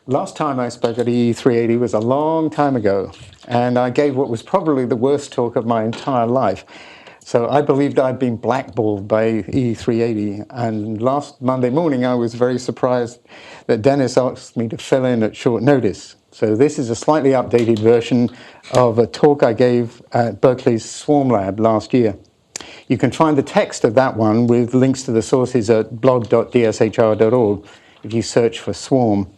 Last time I spoke at E380 was a long time ago, and I gave what was probably the worst talk of my entire life. So I believed I'd been blackballed by E380, and last Monday morning I was very surprised that Dennis asked me to fill in at short notice. So this is a slightly updated version of a talk I gave at Berkeley's Swarm Lab last year. You can find the text of that one with links to the sources at blog.dshr.org if you search for Swarm.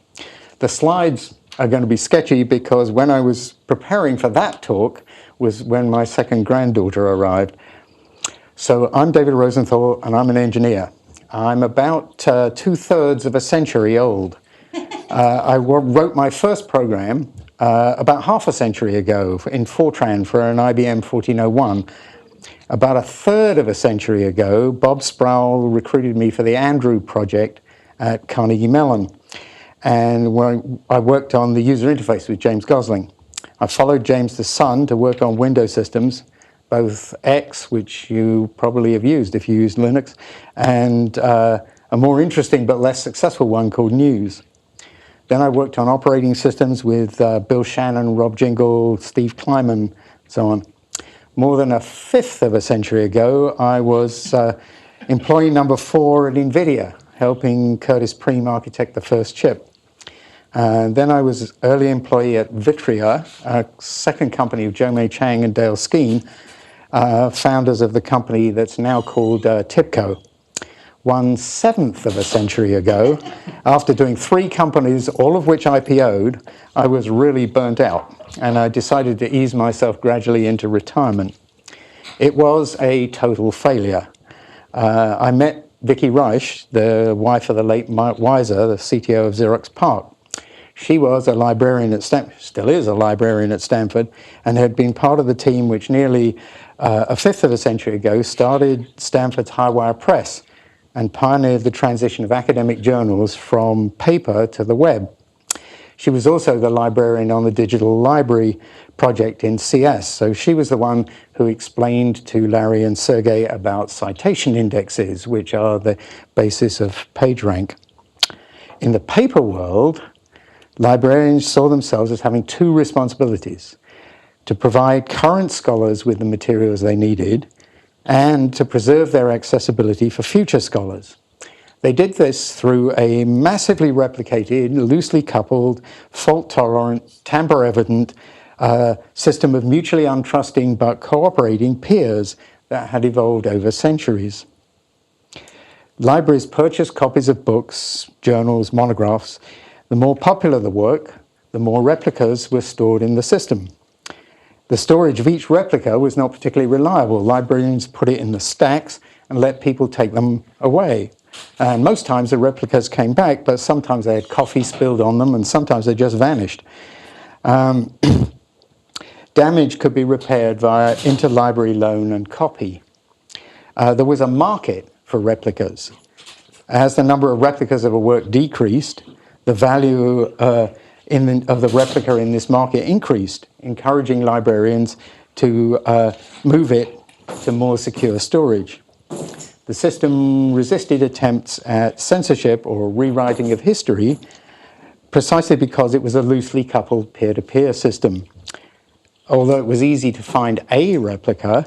The slides are going to be sketchy because when I was preparing for that talk was when my second granddaughter arrived. So I'm David Rosenthal, and I'm an engineer. I'm about 2/3 of a century old. I wrote my first program about half a century ago in Fortran for an IBM 1401. About a third of a century ago, Bob Sproul recruited me for the Andrew project at Carnegie Mellon. And when I worked on the user interface with James Gosling. I followed James the son to work on Windows systems, both X, which you probably have used if you use Linux, and a more interesting but less successful one called News. Then I worked on operating systems with Bill Shannon, Rob Jingle, Steve Kleiman, so on. More than a fifth of a century ago, I was employee number 4 at NVIDIA, helping Curtis Preem architect the first chip. Then I was early employee at Vitria, a second company of Joe May Chang and Dale Skeen, founders of the company that's now called TIBCO. 1/7 of a century ago, after doing 3 companies, all of which IPO'd, I was really burnt out, and I decided to ease myself gradually into retirement. It was a total failure. I met Vicky Reich, the wife of the late Mike Weiser, the CTO of Xerox PARC. She was a librarian at Stanford, still is a librarian at Stanford, and had been part of the team which nearly a fifth of a century ago started Stanford's Highwire Press and pioneered the transition of academic journals from paper to the web. She was also the librarian on the digital library project in CS, so she was the one who explained to Larry and Sergey about citation indexes, which are the basis of PageRank. In the paper world, librarians saw themselves as having 2 responsibilities: to provide current scholars with the materials they needed and to preserve their accessibility for future scholars. They did this through a massively replicated, loosely coupled, fault-tolerant, tamper-evident system of mutually untrusting but cooperating peers that had evolved over centuries. Libraries purchased copies of books, journals, monographs. The more popular the work, the more replicas were stored in the system. The storage of each replica was not particularly reliable. Librarians put it in the stacks and let people take them away. And most times the replicas came back, but sometimes they had coffee spilled on them and sometimes they just vanished. Damage could be repaired via interlibrary loan and copy. There was a market for replicas. As the number of replicas of a work decreased, the value of the replica in this market increased, encouraging librarians to move it to more secure storage. The system resisted attempts at censorship or rewriting of history precisely because it was a loosely coupled peer-to-peer system. Although it was easy to find a replica,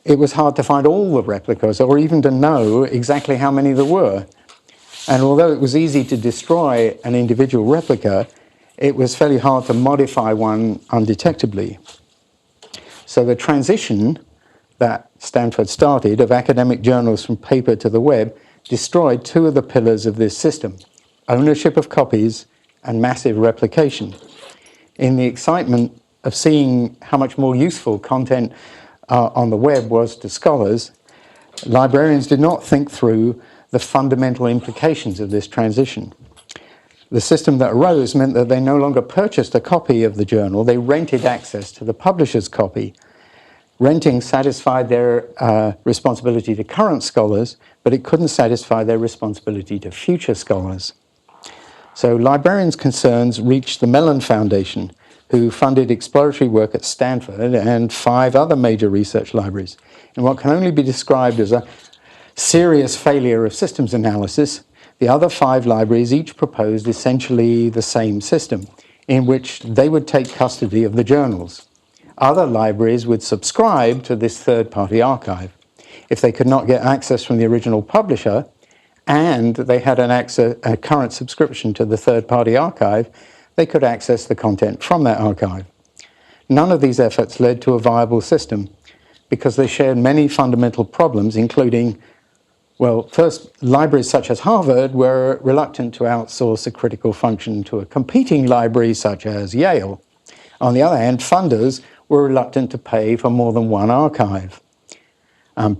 it was hard to find all the replicas or even to know exactly how many there were. And although it was easy to destroy an individual replica, it was fairly hard to modify one undetectably. So the transition that Stanford started of academic journals from paper to the web destroyed 2 of the pillars of this system: ownership of copies and massive replication. In the excitement of seeing how much more useful content on the web was to scholars, librarians did not think through the fundamental implications of this transition. The system that arose meant that they no longer purchased a copy of the journal, they rented access to the publisher's copy. Renting satisfied their responsibility to current scholars, but it couldn't satisfy their responsibility to future scholars. So librarians' concerns reached the Mellon Foundation, who funded exploratory work at Stanford and 5 other major research libraries, in what can only be described as a serious failure of systems analysis The other 5 libraries each proposed essentially the same system, in which they would take custody of the journals. Other libraries would subscribe to this third-party archive. If they could not get access from the original publisher, and they had a current subscription to the third-party archive, they could access the content from that archive. None of these efforts led to a viable system because they shared many fundamental problems, including, well, first, libraries such as Harvard were reluctant to outsource a critical function to a competing library such as Yale. On the other hand, funders were reluctant to pay for more than one archive.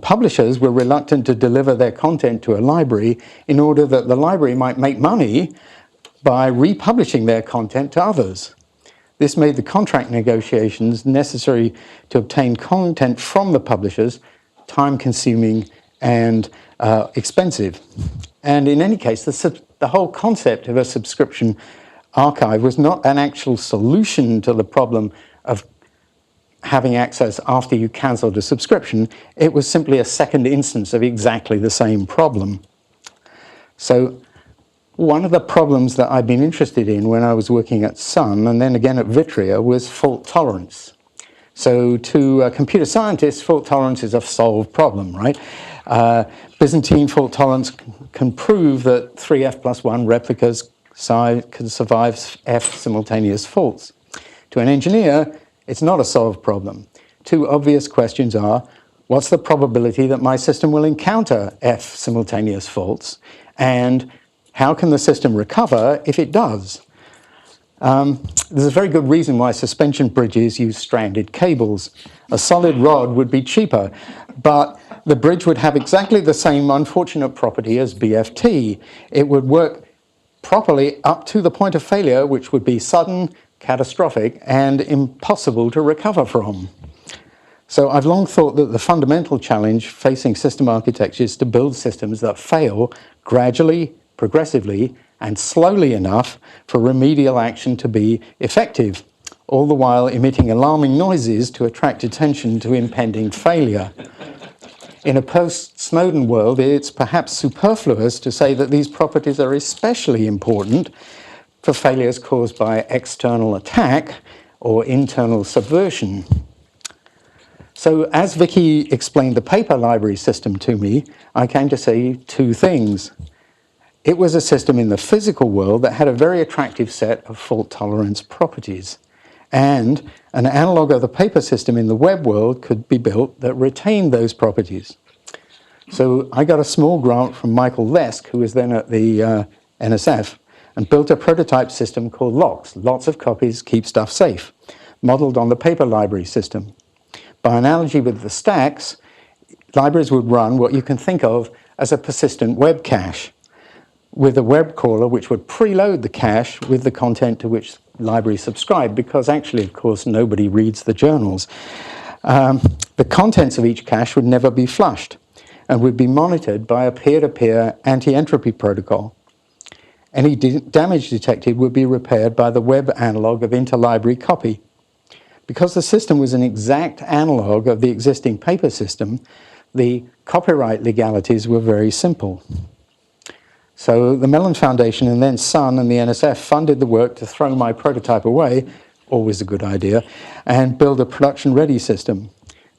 Publishers were reluctant to deliver their content to a library in order that the library might make money by republishing their content to others. This made the contract negotiations necessary to obtain content from the publishers time-consuming and expensive. And in any case, the whole concept of a subscription archive was not an actual solution to the problem of having access after you cancelled a subscription. It was simply a second instance of exactly the same problem. So one of the problems that I've been interested in when I was working at Sun and then again at Vitria was fault tolerance. So to computer scientists, fault tolerance is a solved problem, right? Byzantine fault tolerance can prove that 3f+1 replicas can survive f simultaneous faults. To an engineer, it's not a solved problem. 2 obvious questions are, what's the probability that my system will encounter f simultaneous faults? And how can the system recover if it does? There's a very good reason why suspension bridges use stranded cables. A solid rod would be cheaper, but the bridge would have exactly the same unfortunate property as BFT. It would work properly up to the point of failure, which would be sudden, catastrophic, and impossible to recover from. So I've long thought that the fundamental challenge facing system architecture is to build systems that fail gradually, progressively, and slowly enough for remedial action to be effective, all the while emitting alarming noises to attract attention to impending failure. In a post-Snowden world, it's perhaps superfluous to say that these properties are especially important for failures caused by external attack or internal subversion. So as Vicky explained the paper library system to me, I came to say 2 things. It was a system in the physical world that had a very attractive set of fault tolerance properties. And an analog of the paper system in the web world could be built that retained those properties. So I got a small grant from Michael Lesk, who was then at the NSF, and built a prototype system called LOCKS, lots of copies, keep stuff safe, modeled on the paper library system. By analogy with the stacks, libraries would run what you can think of as a persistent web cache, with a web crawler which would preload the cache with the content to which libraries subscribe, because actually, of course, nobody reads the journals. The contents of each cache would never be flushed and would be monitored by a peer-to-peer anti-entropy protocol. Any damage detected would be repaired by the web analog of interlibrary copy. Because the system was an exact analog of the existing paper system, the copyright legalities were very simple. So the Mellon Foundation and then Sun and the NSF funded the work to throw my prototype away, always a good idea, and build a production-ready system.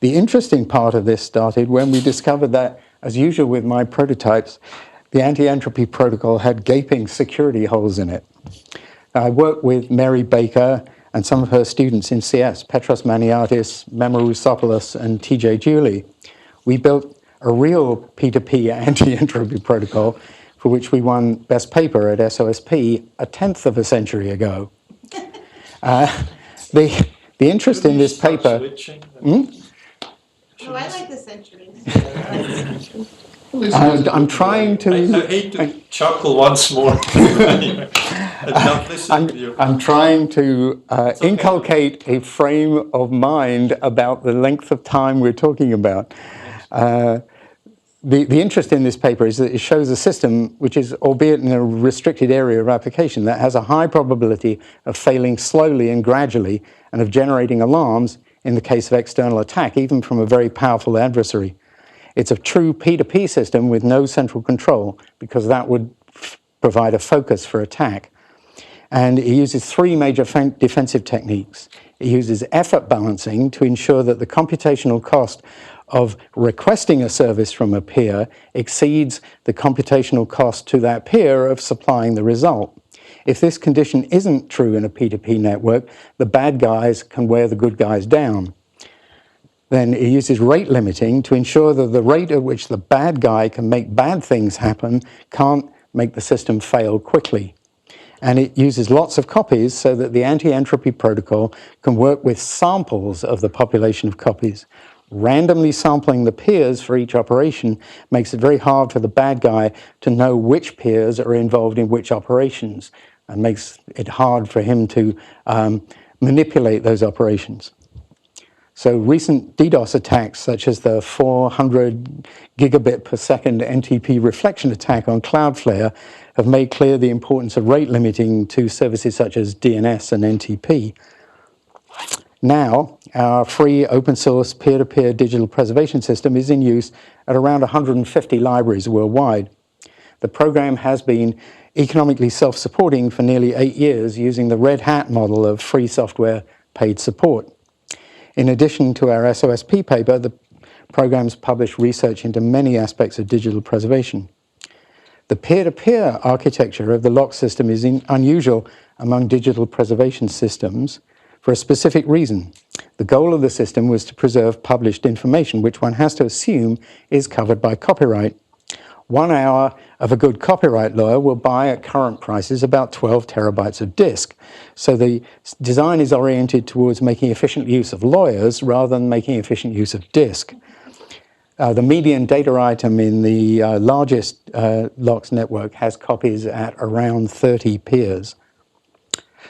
The interesting part of this started when we discovered that, as usual with my prototypes, the anti-entropy protocol had gaping security holes in it. I worked with Mary Baker and some of her students in CS, Petros Maniatis, Mema Rousopoulos, and TJ Julie. We built a real P2P anti-entropy protocol for which we won Best Paper at SOSP 1/10 of a century ago. The interest in this paper... Oh, I like the centuries. I'm trying to... I hate to chuckle once more. I'm trying to inculcate a frame of mind about the length of time we're talking about. The interest in this paper is that it shows a system which is, albeit in a restricted area of application, that has a high probability of failing slowly and gradually and of generating alarms in the case of external attack, even from a very powerful adversary. It's a true P2P system with no central control, because that would provide a focus for attack. And it uses three major defensive techniques. It uses effort balancing to ensure that the computational cost of requesting a service from a peer exceeds the computational cost to that peer of supplying the result. If this condition isn't true in a P2P network, the bad guys can wear the good guys down. Then it uses rate limiting to ensure that the rate at which the bad guy can make bad things happen can't make the system fail quickly. And it uses lots of copies so that the anti-entropy protocol can work with samples of the population of copies. Randomly sampling the peers for each operation makes it very hard for the bad guy to know which peers are involved in which operations, and makes it hard for him to manipulate those operations. So recent DDoS attacks, such as the 400 gigabit per second NTP reflection attack on Cloudflare, have made clear the importance of rate limiting to services such as DNS and NTP. Now, our free open source peer-to-peer digital preservation system is in use at around 150 libraries worldwide. The program has been economically self-supporting for nearly 8 years using the Red Hat model of free software paid support. In addition to our SOSP paper, the program's published research into many aspects of digital preservation. The peer-to-peer architecture of the lock system is unusual among digital preservation systems for a specific reason. The goal of the system was to preserve published information, which one has to assume is covered by copyright. 1 hour of a good copyright lawyer will buy at current prices about 12 terabytes of disk. So the design is oriented towards making efficient use of lawyers rather than making efficient use of disk. The median data item in the largest LOCKSS network has copies at around 30 peers.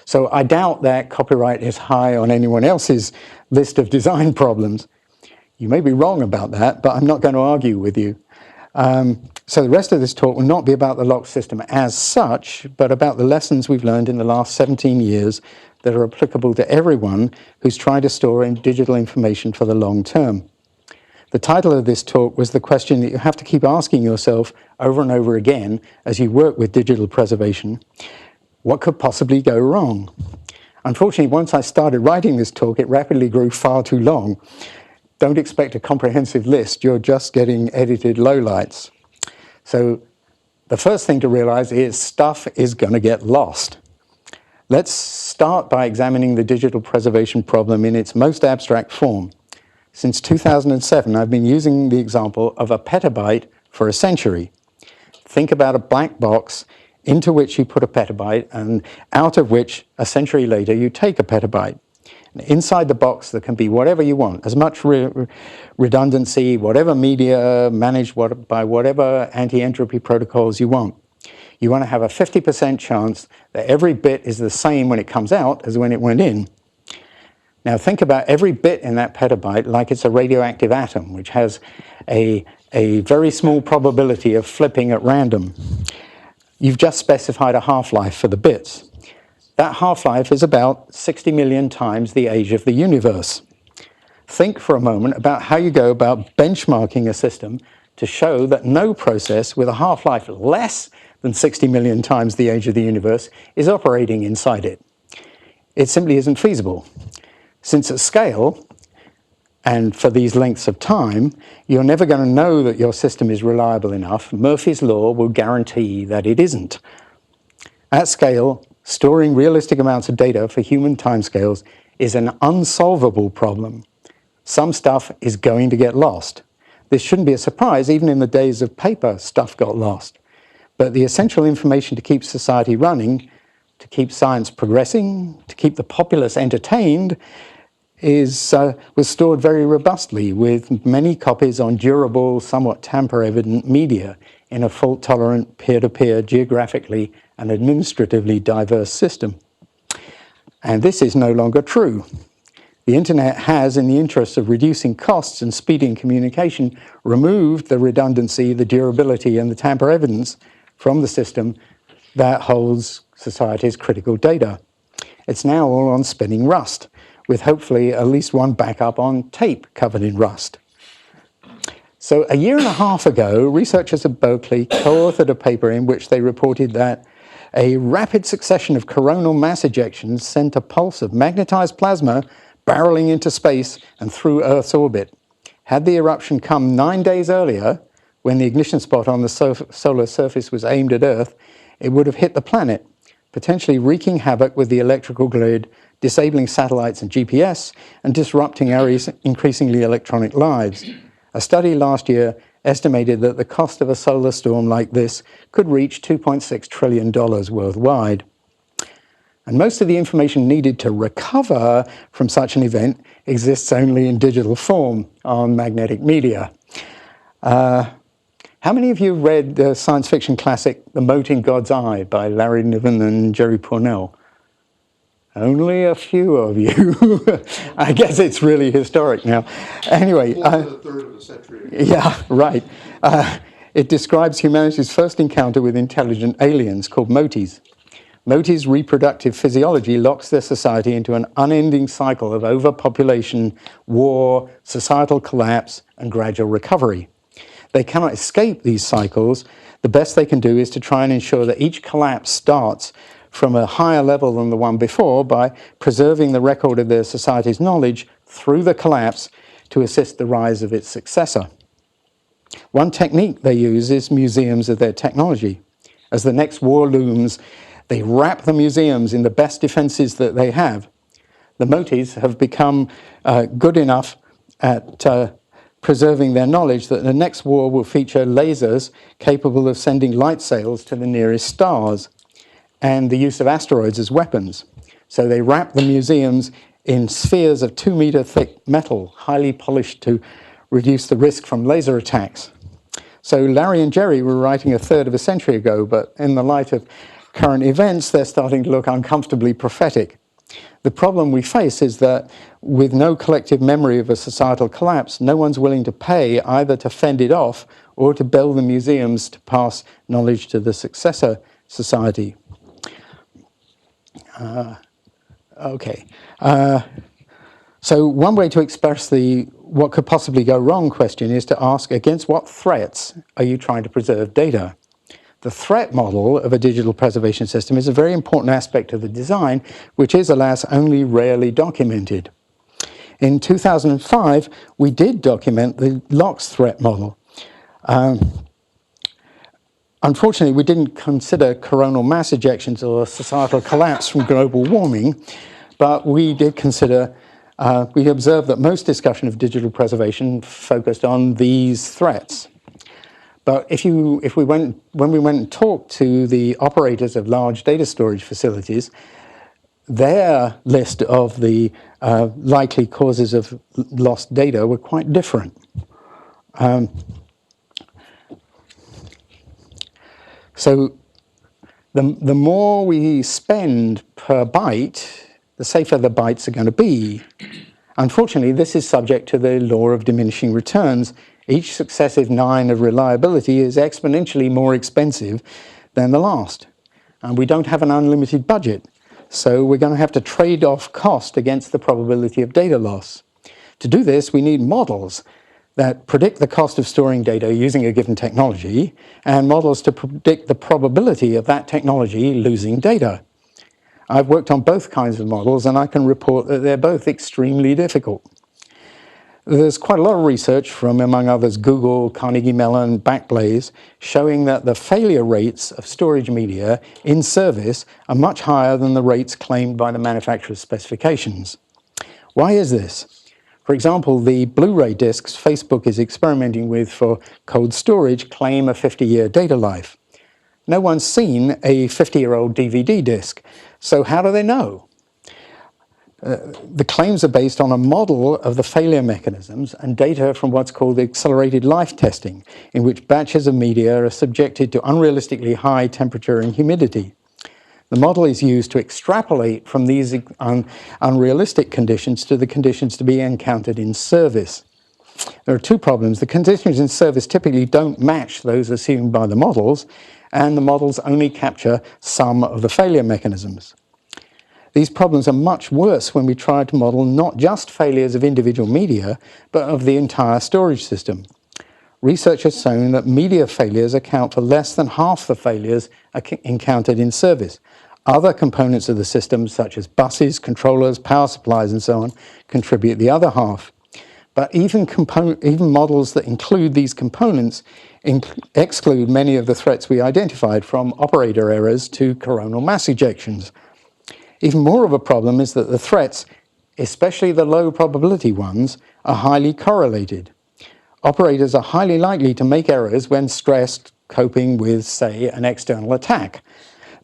So I doubt that copyright is high on anyone else's list of design problems. You may be wrong about that, but I'm not going to argue with you. So the rest of this talk will not be about the LOCKSS system as such, but about the lessons we've learned in the last 17 years that are applicable to everyone who's trying to store digital information for the long term. The title of this talk was the question that you have to keep asking yourself over and over again as you work with digital preservation. What could possibly go wrong? Unfortunately, once I started writing this talk, it rapidly grew far too long. Don't expect a comprehensive list, you're just getting edited lowlights. So the first thing to realize is stuff is going to get lost. Let's start by examining the digital preservation problem in its most abstract form. Since 2007, I've been using the example of a petabyte for a century. Think about a black box into which you put a petabyte and out of which a century later you take a petabyte. Inside the box there can be whatever you want, as much redundancy, whatever media, managed by whatever anti-entropy protocols you want. You want to have a 50% chance that every bit is the same when it comes out as when it went in. Now think about every bit in that petabyte like it's a radioactive atom, which has a very small probability of flipping at random. You've just specified a half-life for the bits. That half-life is about 60 million times the age of the universe. Think for a moment about how you go about benchmarking a system to show that no process with a half-life less than 60 million times the age of the universe is operating inside it. It simply isn't feasible. Since at scale, and for these lengths of time, you're never going to know that your system is reliable enough. Murphy's Law will guarantee that it isn't. At scale, storing realistic amounts of data for human timescales is an unsolvable problem. Some stuff is going to get lost. This shouldn't be a surprise. Even in the days of paper, stuff got lost. But the essential information to keep society running, to keep science progressing, to keep the populace entertained, was stored very robustly with many copies on durable, somewhat tamper-evident media in a fault-tolerant, peer-to-peer, geographically and administratively diverse system. And this is no longer true. The internet has, in the interest of reducing costs and speeding communication, removed the redundancy, the durability, and the tamper evidence from the system that holds society's critical data. It's now all on spinning rust, with hopefully at least one backup on tape covered in rust. So a year and a half ago, researchers at Berkeley co-authored a paper in which they reported that a rapid succession of coronal mass ejections sent a pulse of magnetized plasma barreling into space and through Earth's orbit. Had the eruption come 9 days earlier, when the ignition spot on the solar surface was aimed at Earth, it would have hit the planet, potentially wreaking havoc with the electrical grid, disabling satellites and GPS, and disrupting our increasingly electronic lives. A study last year estimated that the cost of a solar storm like this could reach $2.6 trillion worldwide. And most of the information needed to recover from such an event exists only in digital form on magnetic media. How many of you read the science fiction classic The Mote in God's Eye by Larry Niven and Jerry Pournelle? Only a few of you. I guess it's really historic now. Anyway. A third of a century ago. Yeah, right. It describes humanity's first encounter with intelligent aliens called motes. Motes' reproductive physiology locks their society into an unending cycle of overpopulation, war, societal collapse, and gradual recovery. They cannot escape these cycles. The best they can do is to try and ensure that each collapse starts from a higher level than the one before by preserving the record of their society's knowledge through the collapse to assist the rise of its successor. One technique they use is museums of their technology. As the next war looms, they wrap the museums in the best defenses that they have. The motes have become good enough at preserving their knowledge that the next war will feature lasers capable of sending light sails to the nearest stars, and the use of asteroids as weapons. So they wrap the museums in spheres of 2-meter thick metal, highly polished to reduce the risk from laser attacks. So Larry and Jerry were writing a third of a century ago, but in the light of current events, they're starting to look uncomfortably prophetic. The problem we face is that with no collective memory of a societal collapse, no one's willing to pay either to fend it off or to build the museums to pass knowledge to the successor society. So one way to express the what could possibly go wrong question is to ask, against what threats are you trying to preserve data? The threat model of a digital preservation system is a very important aspect of the design, which is, alas, only rarely documented. In 2005, we did document the LOX threat model. Unfortunately, we didn't consider coronal mass ejections or societal collapse from global warming, but we did consider, we observed that most discussion of digital preservation focused on these threats. But when we went and talked to the operators of large data storage facilities, their list of the likely causes of lost data were quite different. So the more we spend per byte, the safer the bytes are going to be. Unfortunately, this is subject to the law of diminishing returns. Each successive 9 of reliability is exponentially more expensive than the last. And we don't have an unlimited budget. So we're going to have to trade off cost against the probability of data loss. To do this, we need models that predict the cost of storing data using a given technology, and models to predict the probability of that technology losing data. I've worked on both kinds of models, and I can report that they're both extremely difficult. There's quite a lot of research from, among others, Google, Carnegie Mellon, Backblaze, showing that the failure rates of storage media in service are much higher than the rates claimed by the manufacturer's specifications. Why is this? For example, the Blu-ray discs Facebook is experimenting with for cold storage claim a 50-year data life. No one's seen a 50-year-old DVD disc, so how do they know? The claims are based on a model of the failure mechanisms and data from what's called accelerated life testing, in which batches of media are subjected to unrealistically high temperature and humidity. The model is used to extrapolate from these unrealistic conditions to the conditions to be encountered in service. There are 2 problems. The conditions in service typically don't match those assumed by the models, and the models only capture some of the failure mechanisms. These problems are much worse when we try to model not just failures of individual media, but of the entire storage system. research has shown that media failures account for less than half the failures encountered in service. Other components of the system, such as buses, controllers, power supplies, and so on, contribute the other half. But even models that include these components exclude many of the threats we identified, from operator errors to coronal mass ejections. Even more of a problem is that the threats, especially the low probability ones, are highly correlated. Operators are highly likely to make errors when stressed, coping with, say, an external attack.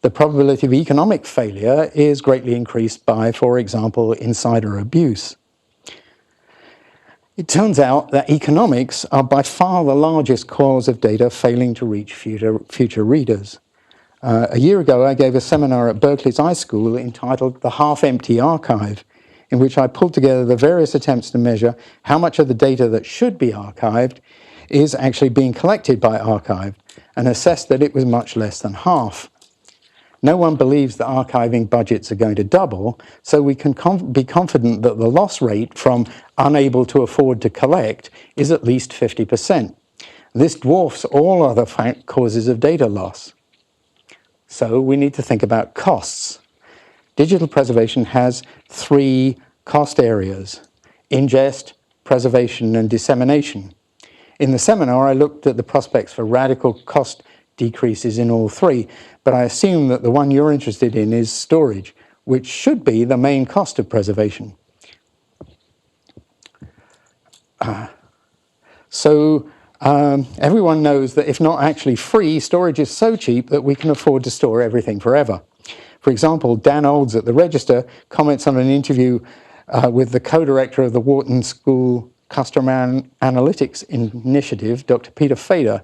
The probability of economic failure is greatly increased by, for example, insider abuse. It turns out that economics are by far the largest cause of data failing to reach future readers. A year ago, I gave a seminar at Berkeley's iSchool entitled The Half-Empty Archive, in which I pulled together the various attempts to measure how much of the data that should be archived is actually being collected by archive, and assessed that it was much less than half. No one believes that archiving budgets are going to double, so we can be confident that the loss rate from unable to afford to collect is at least 50%. This dwarfs all other causes of data loss. So we need to think about costs. Digital preservation has three cost areas: ingest, preservation, and dissemination. In the seminar, I looked at the prospects for radical cost decreases in all three, but I assume that the one you're interested in is storage, which should be the main cost of preservation. Everyone knows that if not actually free, storage is so cheap that we can afford to store everything forever. For example, Dan Olds at the Register comments on an interview with the co-director of the Wharton School Customer Analytics Initiative, Dr. Peter Fader.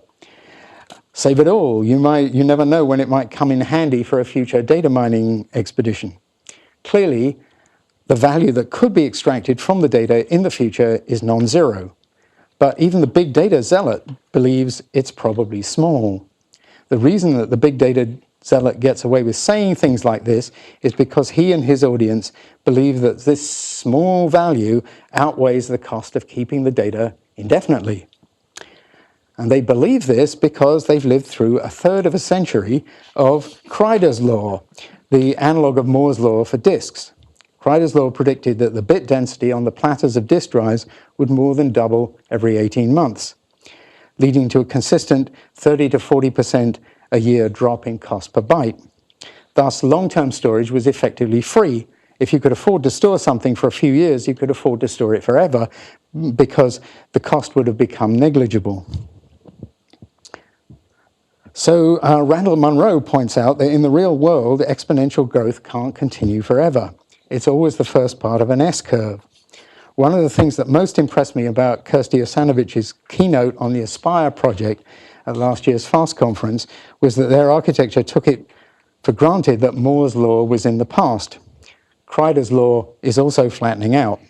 Save it all. You never know when it might come in handy for a future data mining expedition. Clearly, the value that could be extracted from the data in the future is non-zero. But even the big data zealot believes it's probably small. The reason that the big data zealot gets away with saying things like this is because he and his audience believe that this small value outweighs the cost of keeping the data indefinitely. And they believe this because they've lived through a third of a century of Kreider's law, the analog of Moore's law for disks. Kreider's law predicted that the bit density on the platters of disk drives would more than double every 18 months, leading to a consistent 30 to 40% a year drop in cost per byte. Thus, long-term storage was effectively free. If you could afford to store something for a few years, you could afford to store it forever because the cost would have become negligible. So Randall Munroe points out that in the real world, exponential growth can't continue forever. It's always the first part of an S-curve. One of the things that most impressed me about Kirsty Osanovich's keynote on the Aspire project at last year's FAST conference was that their architecture took it for granted that Moore's law was in the past. Kreider's law is also flattening out.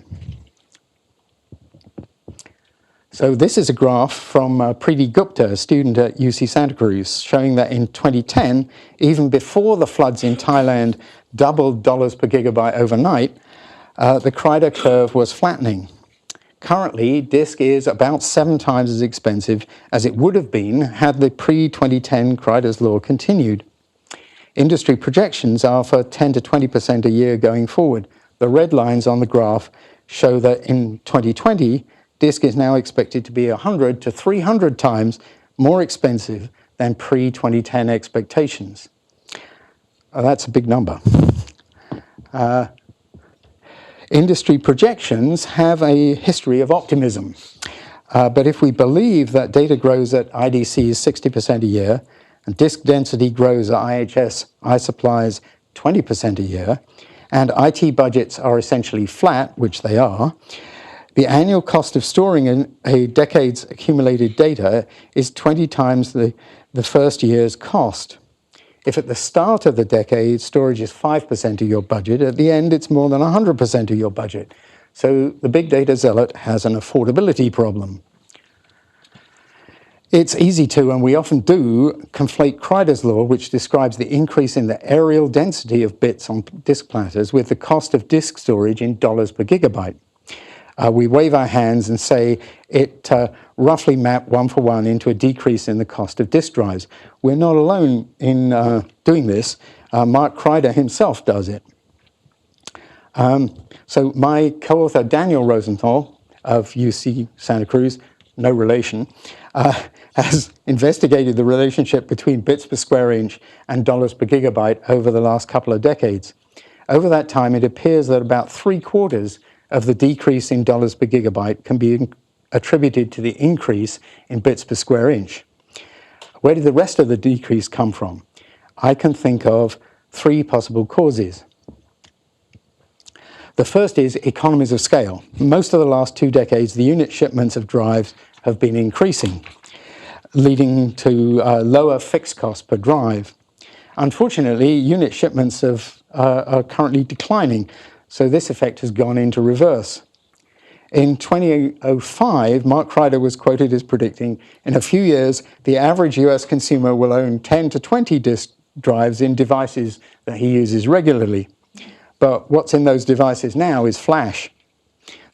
So this is a graph from Preeti Gupta, a student at UC Santa Cruz, showing that in 2010, even before the floods in Thailand doubled dollars per gigabyte overnight, the Kreider curve was flattening. Currently, disk is about 7 times as expensive as it would have been had the pre-2010 Kreider's law continued. Industry projections are for 10 to 20% a year going forward. The red lines on the graph show that in 2020, disk is now expected to be 100 to 300 times more expensive than pre-2010 expectations. That's a big number. Industry projections have a history of optimism. But if we believe that data grows at IDC's 60% a year, and disk density grows at IHS iSupply's 20% a year, and IT budgets are essentially flat, which they are, the annual cost of storing a decade's accumulated data is 20 times the first year's cost. If at the start of the decade, storage is 5% of your budget, at the end, it's more than 100% of your budget. So the big data zealot has an affordability problem. It's easy to, and we often do, conflate Kreider's law, which describes the increase in the areal density of bits on disk platters, with the cost of disk storage in dollars per gigabyte. we wave our hands and say it roughly mapped 1-for-1 into a decrease in the cost of disk drives. We're not alone in doing this. Mark Kreider himself does it. So my co-author Daniel Rosenthal of UC Santa Cruz, no relation, has investigated the relationship between bits per square inch and dollars per gigabyte over the last couple of decades. Over that time, it appears that about 3/4 of the decrease in dollars per gigabyte can be attributed to the increase in bits per square inch. Where did the rest of the decrease come from? I can think of 3 possible causes. The first is economies of scale. Most of the last 2 decades, the unit shipments of drives have been increasing, leading to lower fixed costs per drive. Unfortunately, unit shipments are currently declining, so this effect has gone into reverse. In 2005, Mark Kreider was quoted as predicting, in a few years, the average US consumer will own 10 to 20 disk drives in devices that he uses regularly. But what's in those devices now is flash.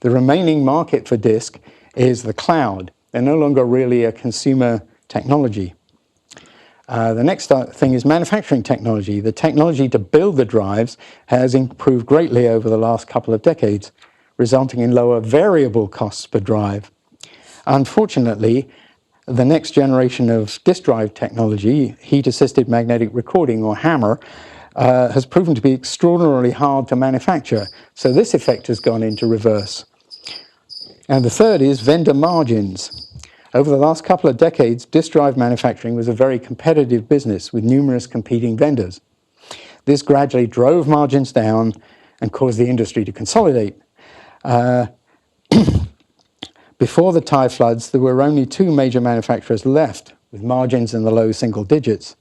The remaining market for disk is the cloud. They're no longer really a consumer technology. The next thing is manufacturing technology. The technology to build the drives has improved greatly over the last couple of decades, resulting in lower variable costs per drive. Unfortunately, the next generation of disk drive technology, heat-assisted magnetic recording, or HAMR, has proven to be extraordinarily hard to manufacture, so this effect has gone into reverse. And the third is vendor margins. Over the last couple of decades, disk drive manufacturing was a very competitive business with numerous competing vendors. This gradually drove margins down and caused the industry to consolidate. Before the Thai floods, there were only 2 major manufacturers left, with margins in the low single digits.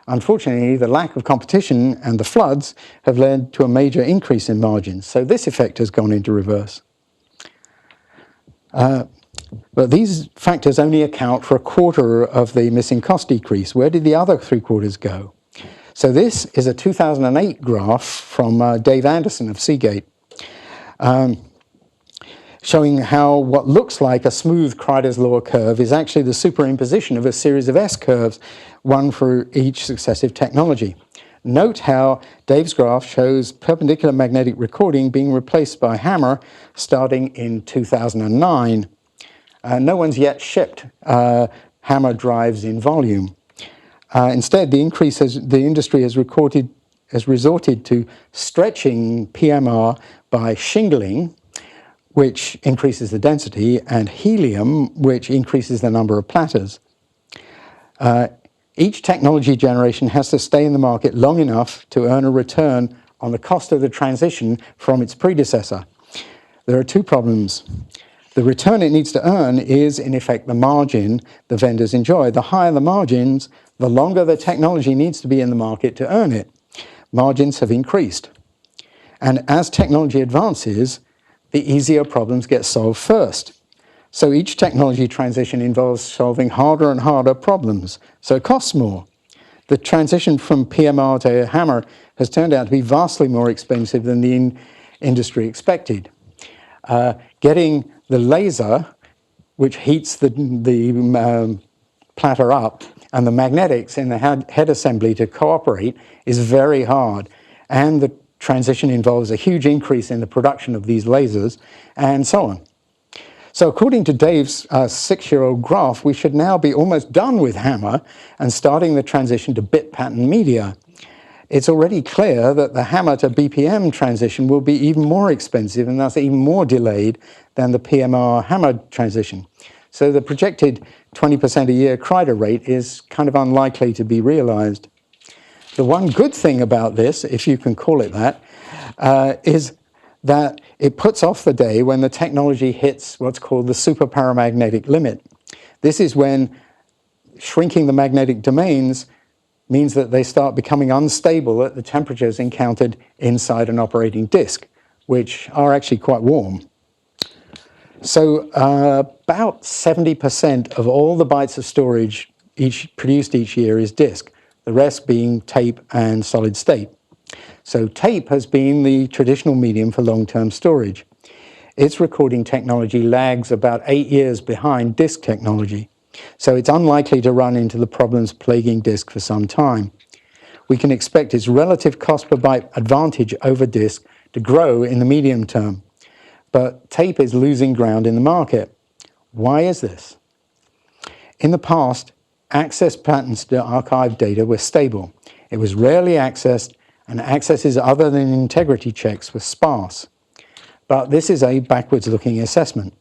Unfortunately, the lack of competition and the floods have led to a major increase in margins, so this effect has gone into reverse. But these factors only account for 1/4 of the missing cost decrease. Where did the other 3/4 go? So this is a 2008 graph from Dave Anderson of Seagate, showing how what looks like a smooth Kreider's law curve is actually the superimposition of a series of S-curves, one for each successive technology. Note how Dave's graph shows perpendicular magnetic recording being replaced by HAMR starting in 2009. No one's yet shipped HAMR drives in volume. Instead, the industry has resorted to stretching PMR by shingling, which increases the density, and helium, which increases the number of platters. Each technology generation has to stay in the market long enough to earn a return on the cost of the transition from its predecessor. There are 2 problems. The return it needs to earn is, in effect, the margin the vendors enjoy. The higher the margins, the longer the technology needs to be in the market to earn it. Margins have increased. And as technology advances, the easier problems get solved first. So each technology transition involves solving harder and harder problems, so it costs more. The transition from PMR to HAMR has turned out to be vastly more expensive than the industry expected. Getting the laser, which heats the platter up, and the magnetics in the head assembly to cooperate is very hard, and the transition involves a huge increase in the production of these lasers, and so on. So according to Dave's 6-year-old graph, we should now be almost done with HAMR and starting the transition to bit pattern media. It's already clear that the HAMR to BPM transition will be even more expensive and thus even more delayed than the PMR HAMR transition. So the projected 20% a year Kreider rate is kind of unlikely to be realized. The one good thing about this, if you can call it that, is that it puts off the day when the technology hits what's called the superparamagnetic limit. This is when shrinking the magnetic domains means that they start becoming unstable at the temperatures encountered inside an operating disk, which are actually quite warm. So about 70% of all the bytes of storage produced each year is disk, the rest being tape and solid state. So tape has been the traditional medium for long-term storage. its recording technology lags about 8 years behind disk technology, so it's unlikely to run into the problems plaguing disk for some time. We can expect its relative cost per byte advantage over disk to grow in the medium term, but tape is losing ground in the market. Why is this? In the past, access patterns to archive data were stable. It was rarely accessed, and accesses other than integrity checks were sparse. But this is a backwards-looking assessment.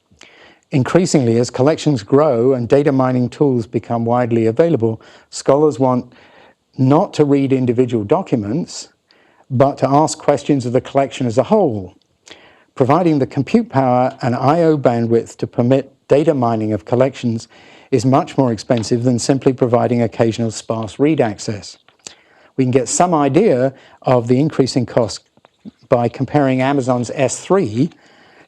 Increasingly, as collections grow and data mining tools become widely available, scholars want not to read individual documents, but to ask questions of the collection as a whole. Providing the compute power and I/O bandwidth to permit data mining of collections is much more expensive than simply providing occasional sparse read access. We can get some idea of the increasing cost by comparing Amazon's S3,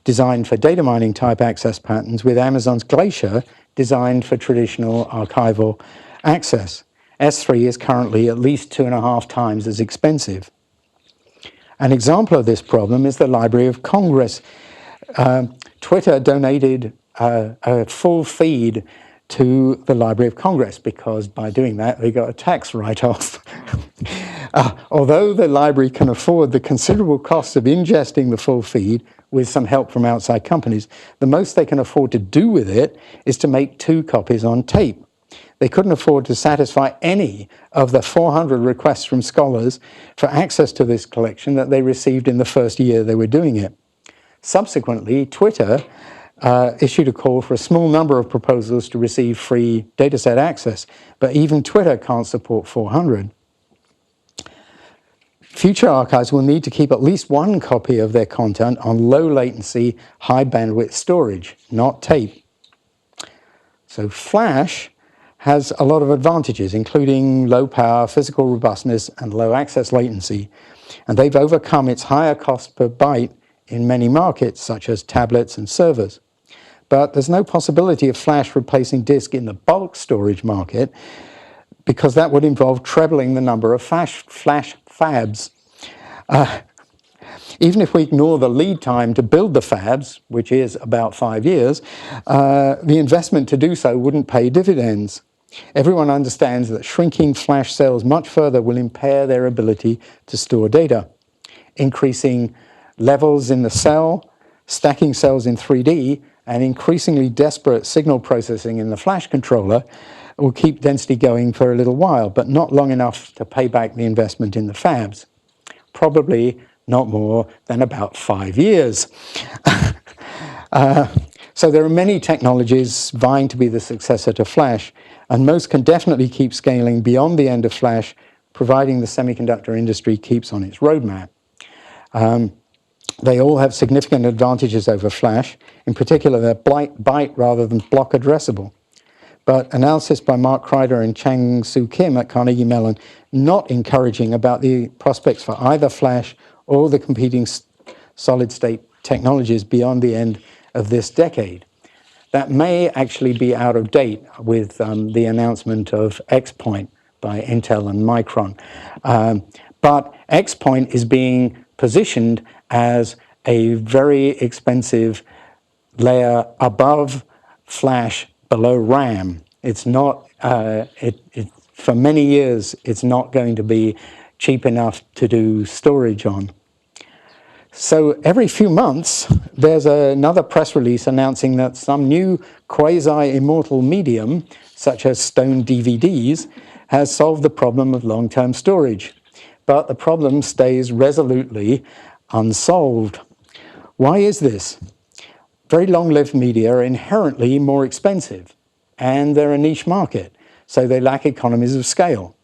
designed for data mining type access patterns, with Amazon's Glacier, designed for traditional archival access. S3 is currently at least 2.5 times as expensive. An example of this problem is the Library of Congress. Twitter donated a full feed to the Library of Congress because by doing that they got a tax write-off. Although the library can afford the considerable cost of ingesting the full feed with some help from outside companies, the most they can afford to do with it is to make 2 copies on tape. They couldn't afford to satisfy any of the 400 requests from scholars for access to this collection that they received in the first year they were doing it. Subsequently, Twitter issued a call for a small number of proposals to receive free dataset access, but even Twitter can't support 400. Future archives will need to keep at least 1 copy of their content on low latency, high bandwidth storage, not tape. So Flash has a lot of advantages, including low power, physical robustness, and low access latency. And they've overcome its higher cost per byte in many markets, such as tablets and servers. But there's no possibility of Flash replacing disk in the bulk storage market, because that would involve trebling the number of flash fabs. Even if we ignore the lead time to build the fabs, which is about 5 years, the investment to do so wouldn't pay dividends. Everyone understands that shrinking flash cells much further will impair their ability to store data. Increasing levels in the cell, stacking cells in 3D, and increasingly desperate signal processing in the flash controller will keep density going for a little while, but not long enough to pay back the investment in the fabs. Probably not more than about 5 years. So there are many technologies vying to be the successor to Flash, and most can definitely keep scaling beyond the end of Flash, providing the semiconductor industry keeps on its roadmap. They all have significant advantages over Flash. In particular, they're byte rather than block addressable. But analysis by Mark Kreider and Chang-Soo Kim at Carnegie Mellon not encouraging about the prospects for either Flash or the competing solid-state technologies beyond the end of this decade. That may actually be out of date with the announcement of Xpoint by Intel and Micron. But Xpoint is being positioned as a very expensive layer above Flash, below RAM. It's not, for many years, it's not going to be cheap enough to do storage on. So every few months, there's another press release announcing that some new quasi-immortal medium, such as stone DVDs, has solved the problem of long-term storage. But the problem stays resolutely unsolved. Why is this? Very long-lived media are inherently more expensive, and they're a niche market, so they lack economies of scale.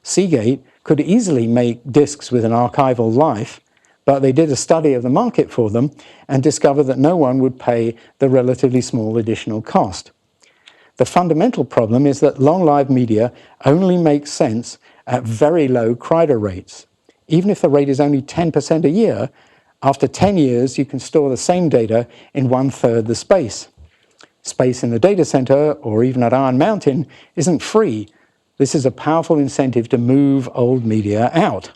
Seagate could easily make disks with an archival life, but they did a study of the market for them and discovered that no one would pay the relatively small additional cost. The fundamental problem is that long-lived media only makes sense at very low Kreider rates. Even if the rate is only 10% a year, after 10 years, you can store the same data in 1/3 the space. Space in the data center, or even at Iron Mountain, isn't free. This is a powerful incentive to move old media out.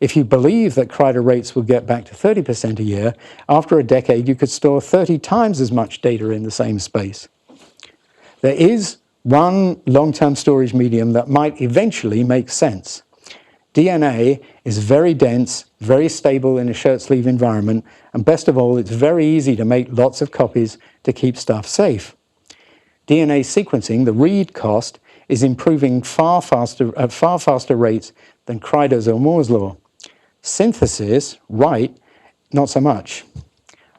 If you believe that Kreider rates will get back to 30% a year, after a decade you could store 30 times as much data in the same space. There is one long-term storage medium that might eventually make sense. DNA is very dense, very stable in a shirt sleeve environment, and best of all, it's very easy to make lots of copies to keep stuff safe. DNA sequencing, the read cost, is improving at far faster rates than Kreider's or Moore's law. Synthesis, write, not so much.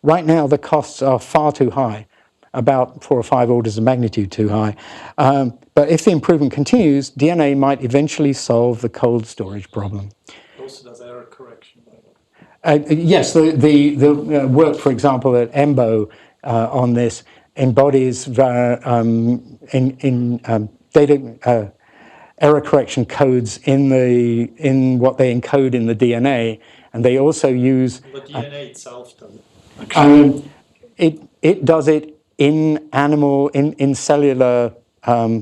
Right now, the costs are far too high, about 4 or 5 orders of magnitude too high. But if the improvement continues, DNA might eventually solve the cold storage problem. It also does error correction. By the way. Yes, the work, for example, at EMBO on this embodies data error correction codes in what they encode in the DNA, and they also use The DNA itself does it. it does it in animal in cellular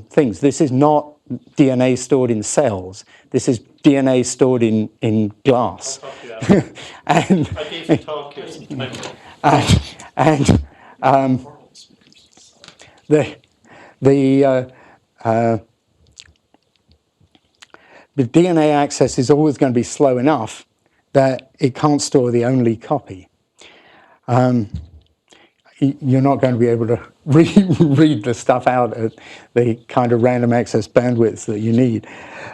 things. This is not DNA stored in cells. This is DNA stored in glass. And I gave a talk here some time ago. And the DNA access is always going to be slow enough that it can't store the only copy. You're not going to be able to read the stuff out at the kind of random access bandwidths that you need.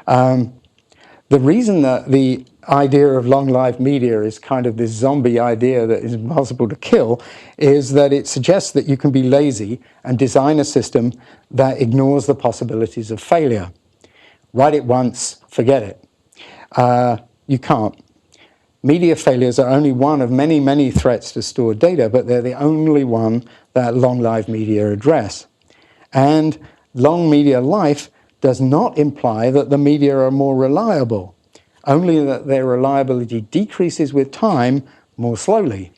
The reason that the idea of long-lived media is kind of this zombie idea that is impossible to kill is that it suggests that you can be lazy and design a system that ignores the possibilities of failure. Write it once, forget it. You can't. Media failures are only one of many, many threats to stored data, but they're the only one that long-lived media address. And long media life does not imply that the media are more reliable, only that their reliability decreases with time more slowly.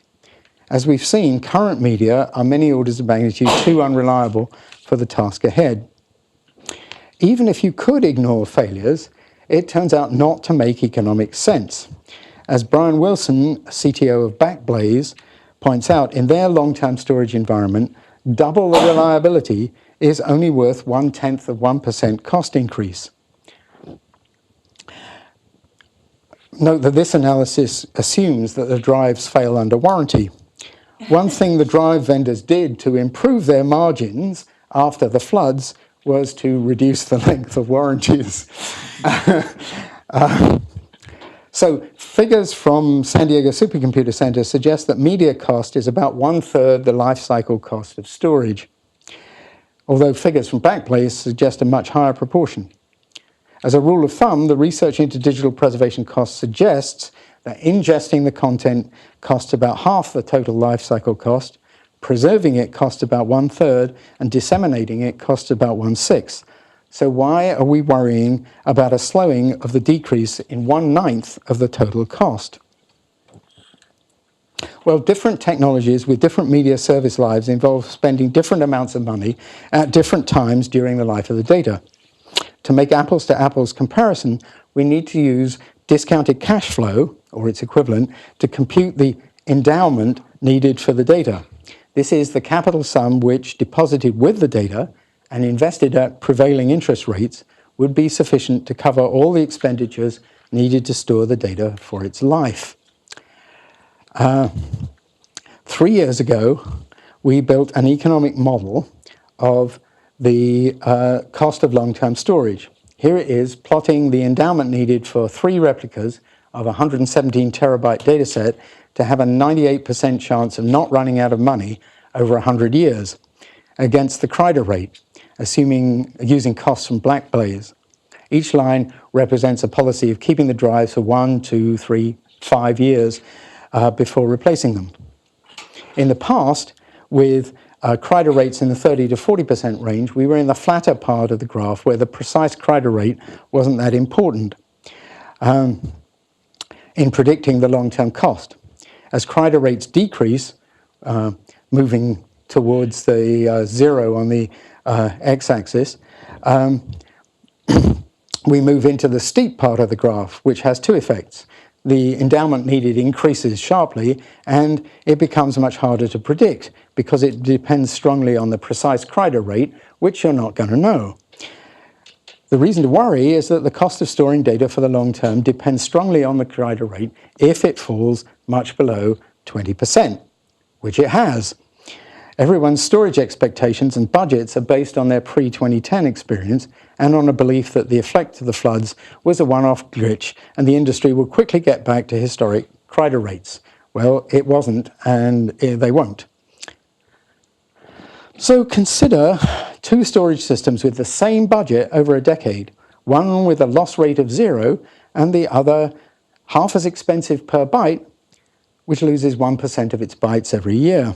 As we've seen, current media are many orders of magnitude too unreliable for the task ahead. Even if you could ignore failures, it turns out not to make economic sense. As Brian Wilson, CTO of Backblaze, points out, in their long-term storage environment, double the reliability is only worth 0.1% cost increase. Note that this analysis assumes that the drives fail under warranty. One thing the drive vendors did to improve their margins after the floods was to reduce the length of warranties. So figures from San Diego Supercomputer Center suggest that media cost is about 1/3 the life cycle cost of storage, although figures from Backblaze suggest a much higher proportion. As a rule of thumb, the research into digital preservation cost suggests that ingesting the content costs about half the total life cycle cost, preserving it costs about 1/3, and disseminating it costs about 1/6. So why are we worrying about a slowing of the decrease in 1/9 of the total cost? Well, different technologies with different media service lives involve spending different amounts of money at different times during the life of the data. To make apples to apples comparison, we need to use discounted cash flow, or its equivalent, to compute the endowment needed for the data. This is the capital sum which, deposited with the data and invested at prevailing interest rates, would be sufficient to cover all the expenditures needed to store the data for its life. 3 years ago, we built an economic model of the cost of long-term storage. Here it is, plotting the endowment needed for 3 replicas of a 117 terabyte data set to have a 98% chance of not running out of money over 100 years against the Kreider rate, using costs from Backblaze. Each line represents a policy of keeping the drives for 1, 2, 3, 5 years before replacing them. In the past, with Kreider rates in the 30 to 40% range, we were in the flatter part of the graph where the precise Kreider rate wasn't that important in predicting the long-term cost. As Kreider rates decrease, moving towards the 0 on the x-axis, we move into the steep part of the graph, which has 2 effects. the endowment needed increases sharply, and it becomes much harder to predict because it depends strongly on the precise Kreider rate, which you're not going to know. The reason to worry is that the cost of storing data for the long term depends strongly on the Kreider rate if it falls much below 20%, which it has. Everyone's storage expectations and budgets are based on their pre-2010 experience and on a belief that the effect of the floods was a one-off glitch and the industry will quickly get back to historic Kreider rates. Well, it wasn't, and they won't. So consider two storage systems with the same budget over a decade, one with a loss rate of 0 and the other half as expensive per byte, which loses 1% of its bytes every year.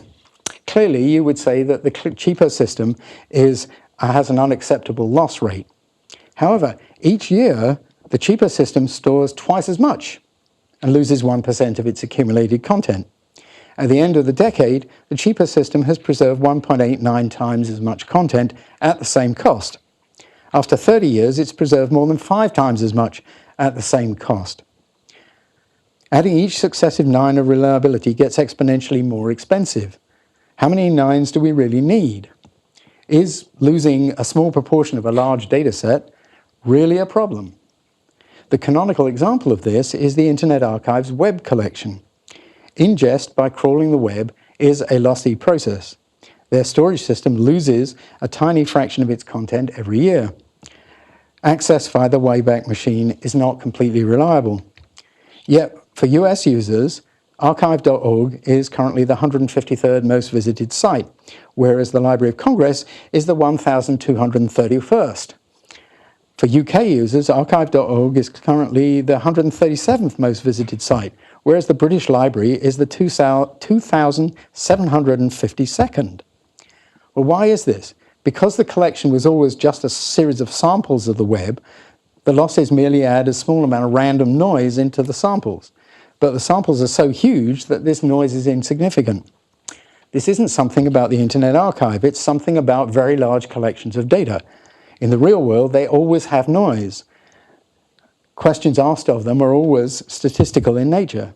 Clearly, you would say that the cheaper system has an unacceptable loss rate. However, each year, the cheaper system stores twice as much and loses 1% of its accumulated content. At the end of the decade, the cheaper system has preserved 1.89 times as much content at the same cost. After 30 years, it's preserved more than 5 times as much at the same cost. Adding each successive 9 of reliability gets exponentially more expensive. How many 9s do we really need? Is losing a small proportion of a large data set really a problem? The canonical example of this is the Internet Archive's web collection. Ingest by crawling the web is a lossy process. Their storage system loses a tiny fraction of its content every year. Access via the Wayback Machine is not completely reliable. Yet, for US users, archive.org is currently the 153rd most visited site, whereas the Library of Congress is the 1,231st. For UK users, archive.org is currently the 137th most visited site, whereas the British Library is the 2,752nd. Well, why is this? Because the collection was always just a series of samples of the web, the losses merely add a small amount of random noise into the samples. But the samples are so huge that this noise is insignificant. This isn't something about the Internet Archive, it's something about very large collections of data. In the real world, they always have noise. Questions asked of them are always statistical in nature.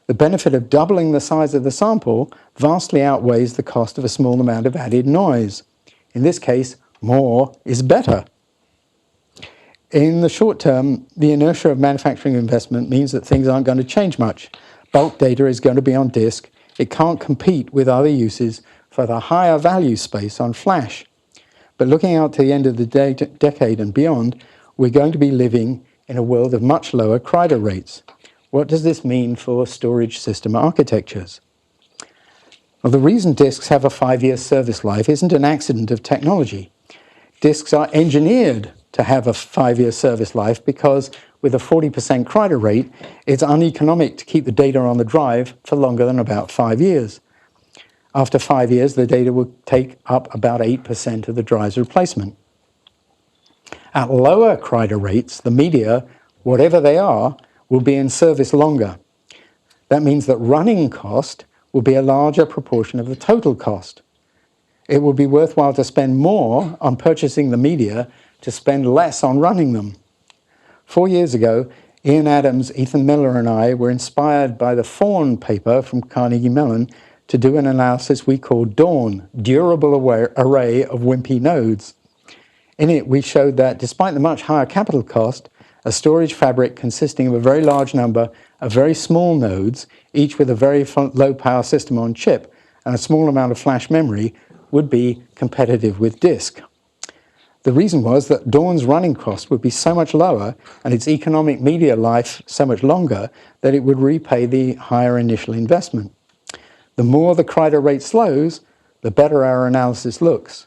The benefit of doubling the size of the sample vastly outweighs the cost of a small amount of added noise. In this case, more is better. In the short term, the inertia of manufacturing investment means that things aren't going to change much. Bulk data is going to be on disk. It can't compete with other uses for the higher value space on flash. But looking out to the end of the decade and beyond, we're going to be living in a world of much lower Kreider rates. What does this mean for storage system architectures? Well, the reason disks have a 5-year service life isn't an accident of technology. Disks are engineered to have a 5-year service life because with a 40% Kreider rate, it's uneconomic to keep the data on the drive for longer than about 5 years. After 5 years, the data will take up about 8% of the drive's replacement. At lower Kreider rates, the media, whatever they are, will be in service longer. That means that running cost will be a larger proportion of the total cost. It will be worthwhile to spend more on purchasing the media to spend less on running them. 4 years ago, Ian Adams, Ethan Miller, and I were inspired by the Fawn paper from Carnegie Mellon to do an analysis we called Dawn, Durable Array of Wimpy Nodes. In it, we showed that despite the much higher capital cost, a storage fabric consisting of a very large number of very small nodes, each with a very low power system on chip and a small amount of flash memory, would be competitive with disk. The reason was that Dawn's running cost would be so much lower and its economic media life so much longer that it would repay the higher initial investment. The more the Kreider rate slows, the better our analysis looks.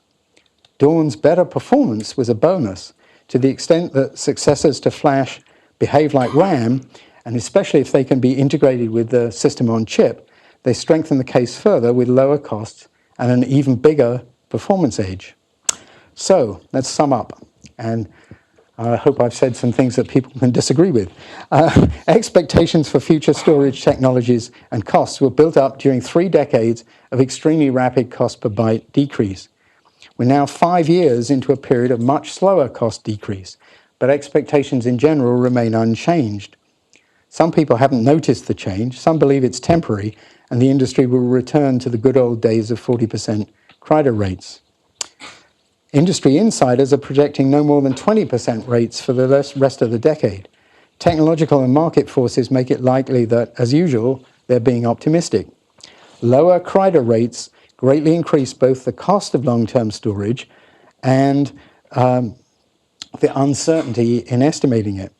Dawn's better performance was a bonus to the extent that successors to Flash behave like RAM, and especially if they can be integrated with the system on chip, they strengthen the case further with lower costs and an even bigger performance edge. So let's sum up, and I hope I've said some things that people can disagree with. Expectations for future storage technologies and costs were built up during 3 decades of extremely rapid cost per byte decrease. We're now 5 years into a period of much slower cost decrease, but expectations in general remain unchanged. Some people haven't noticed the change. Some believe it's temporary, and the industry will return to the good old days of 40% Kreider rates. Industry insiders are projecting no more than 20% rates for the rest of the decade. Technological and market forces make it likely that, as usual, they're being optimistic. Lower Kreider rates greatly increase both the cost of long-term storage and the uncertainty in estimating it.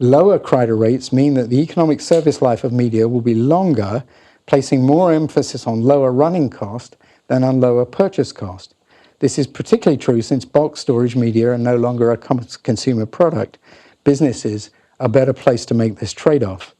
Lower Kreider rates mean that the economic service life of media will be longer, placing more emphasis on lower running cost than on lower purchase cost. This is particularly true since bulk storage media are no longer a consumer product. Businesses are better placed to make this trade-off.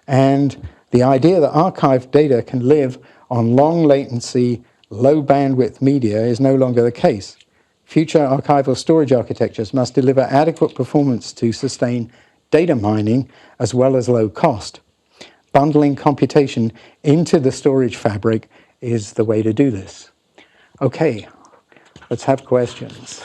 And the idea that archived data can live on long latency, low bandwidth media is no longer the case. Future archival storage architectures must deliver adequate performance to sustain data mining as well as low cost. Bundling computation into the storage fabric is the way to do this. Okay, let's have questions.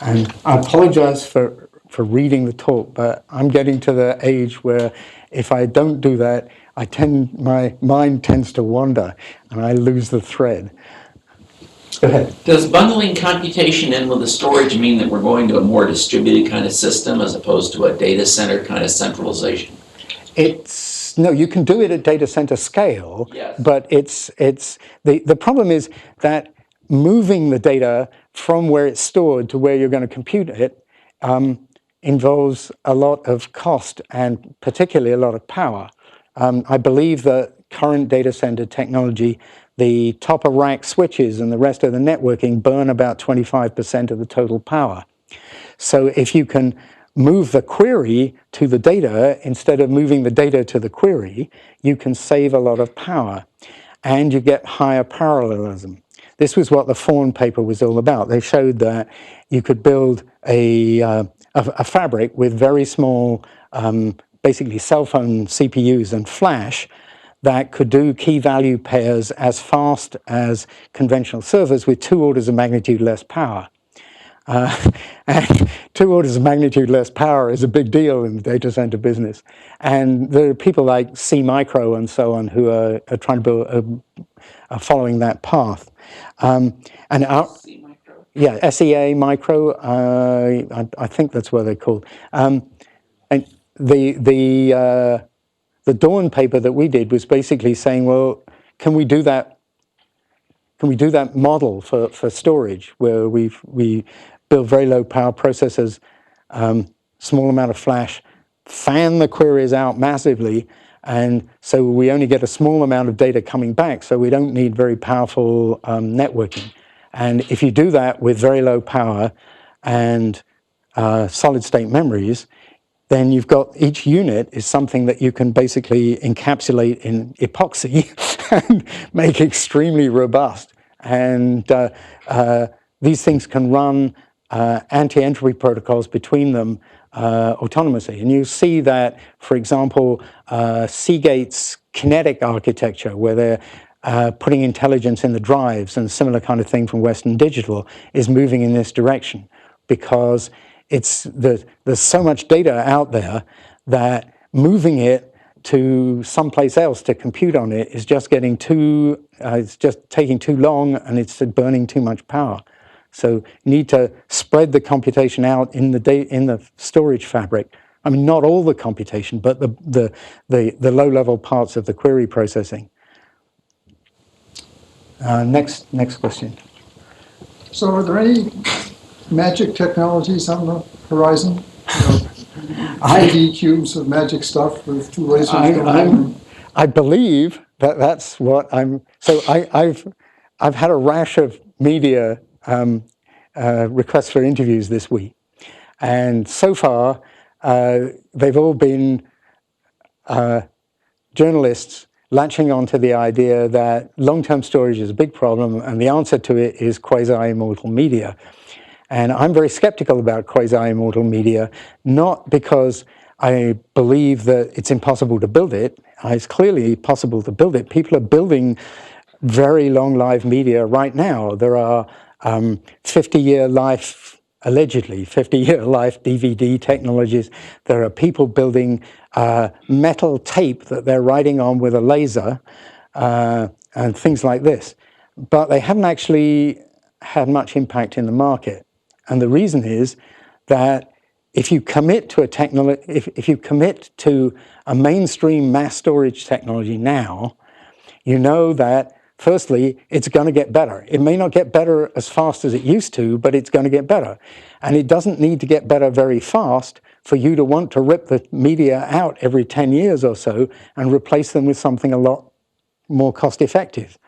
And I apologize for reading the talk, but I'm getting to the age where if I don't do that, my mind tends to wander and I lose the thread. Go ahead. Does bundling computation in with the storage mean that we're going to a more distributed kind of system as opposed to a data center kind of centralization? No, you can do it at data center scale, yes. But the problem is that moving the data from where it's stored to where you're going to compute it involves a lot of cost and particularly a lot of power. I believe that current data center technology, the top of rack switches and the rest of the networking burn about 25% of the total power. So if you can move the query to the data instead of moving the data to the query, you can save a lot of power and you get higher parallelism. This was what the Fawn paper was all about. They showed that you could build a fabric with very small, basically cell phone CPUs and flash that could do key value pairs as fast as conventional servers with 2 orders of magnitude less power. And 2 orders of magnitude less power is a big deal in the data center business. And there are people like C Micro and so on who are trying to build, are following that path. C Micro? Yeah, SEA Micro, I think that's what they're called. And the Dawn paper that we did was basically saying, well, can we do that model for storage where we build very low power processors, small amount of flash, fan the queries out massively, and so we only get a small amount of data coming back, so we don't need very powerful networking. And if you do that with very low power and solid state memories, then you've got each unit is something that you can basically encapsulate in epoxy and make extremely robust. And these things can run anti-entropy protocols between them autonomously. And you see that, for example, Seagate's kinetic architecture, where they're putting intelligence in the drives, and a similar kind of thing from Western Digital, is moving in this direction because there's so much data out there that moving it to someplace else to compute on it is just getting it's just taking too long and it's burning too much power. So you need to spread the computation out in the storage fabric. I mean, not all the computation, but the low-level parts of the query processing. Next question. So are there any magic technologies on the horizon? 3D cubes of magic stuff with 2 lasers going in? I believe that's what I'm... So I've had a rash of media requests for interviews this week. And so far, they've all been journalists latching onto the idea that long-term storage is a big problem, and the answer to it is quasi-immortal media. And I'm very skeptical about quasi-immortal media, not because I believe that it's impossible to build it. It's clearly possible to build it. People are building very long live media right now. There are 50-year life, allegedly 50-year life DVD technologies. There are people building metal tape that they're writing on with a laser and things like this. But they haven't actually had much impact in the market. And the reason is that if you commit to a technology, if you commit to a mainstream mass storage technology now, you know that firstly, it's going to get better. It may not get better as fast as it used to, but it's going to get better. And it doesn't need to get better very fast for you to want to rip the media out every 10 years or so and replace them with something a lot more cost effective.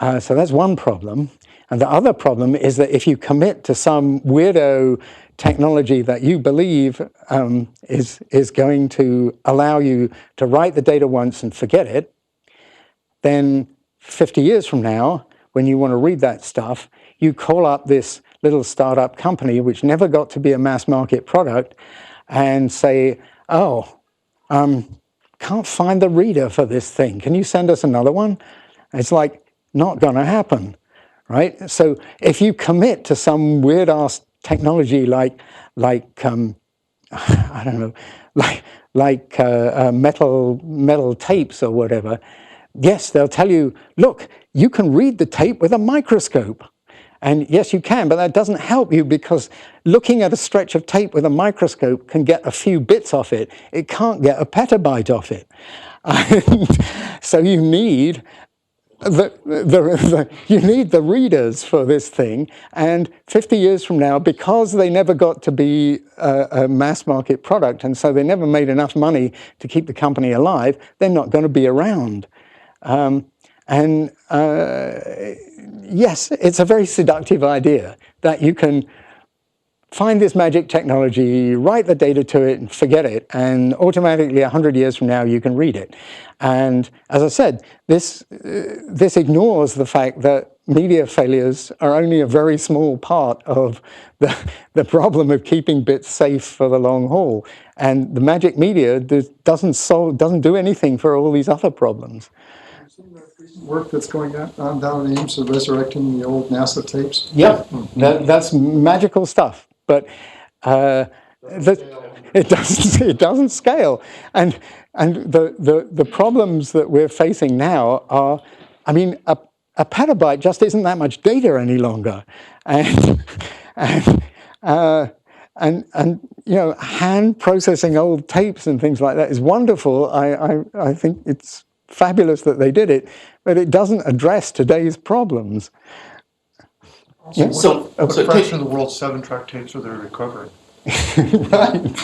So that's one problem. And the other problem is that if you commit to some weirdo technology that you believe is going to allow you to write the data once and forget it, then 50 years from now, when you want to read that stuff, you call up this little startup company which never got to be a mass market product and say, oh, can't find the reader for this thing. Can you send us another one? It's like, not going to happen, right? So if you commit to some weird-ass technology like I don't know, like metal tapes or whatever, yes, they'll tell you, look, you can read the tape with a microscope. And yes, you can, but that doesn't help you because looking at a stretch of tape with a microscope can get a few bits off it. It can't get a petabyte off it. And so you need you need the readers for this thing, and 50 years from now, because they never got to be a mass market product, and so they never made enough money to keep the company alive, they're not going to be around. Yes, it's a very seductive idea that you can find this magic technology, write the data to it and forget it, and automatically 100 years from now you can read it. And as I said, this ignores the fact that media failures are only a very small part of the problem of keeping bits safe for the long haul. And the magic media doesn't do anything for all these other problems. Work that's going on down in Ames of resurrecting the old NASA tapes. Yep, that's magical stuff. But it doesn't scale, and the problems that we're facing now are, I mean, a petabyte just isn't that much data any longer, and you know, hand processing old tapes and things like that is wonderful. I think it's fabulous that they did it, but it doesn't address today's problems. Also, what fraction of the world's 7-track tapes are there recovering? Right.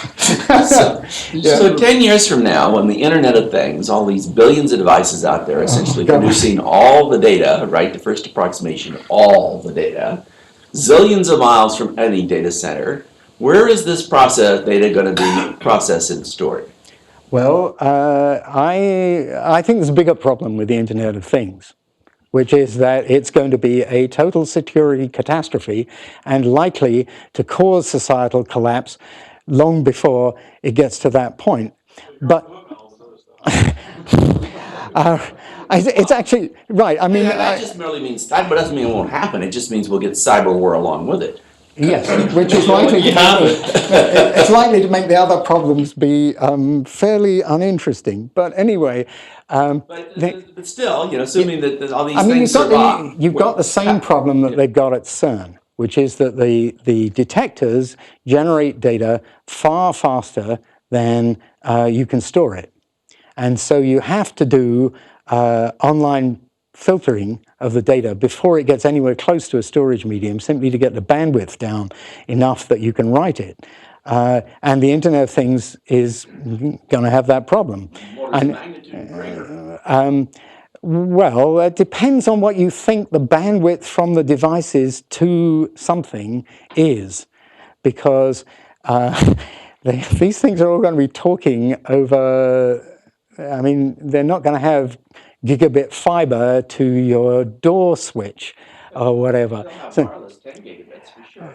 So 10 years from now, when the Internet of Things, all these billions of devices out there essentially producing all the data, right, the first approximation of all the data, zillions of miles from any data center, where is this data going to be processed and stored? Well, I think there's a bigger problem with the Internet of Things, which is that it's going to be a total security catastrophe and likely to cause societal collapse long before it gets to that point. But it's actually, right, I mean... that just merely means, that doesn't mean it won't happen, it just means we'll get cyber war along with it. Yes, which is likely it's likely to make the other problems be fairly uninteresting. But anyway, but still, you know, assuming that all these things survive, you've got the same problem that they've got at CERN, which is that the detectors generate data far faster than you can store it, and so you have to do online filtering of the data before it gets anywhere close to a storage medium, simply to get the bandwidth down enough that you can write it. And the Internet of Things is going to have that problem. Well, it depends on what you think the bandwidth from the devices to something is, because these things are all going to be talking over, I mean, they're not going to have gigabit fiber to your door switch or whatever. They'll have wireless 10 gigabits for sure.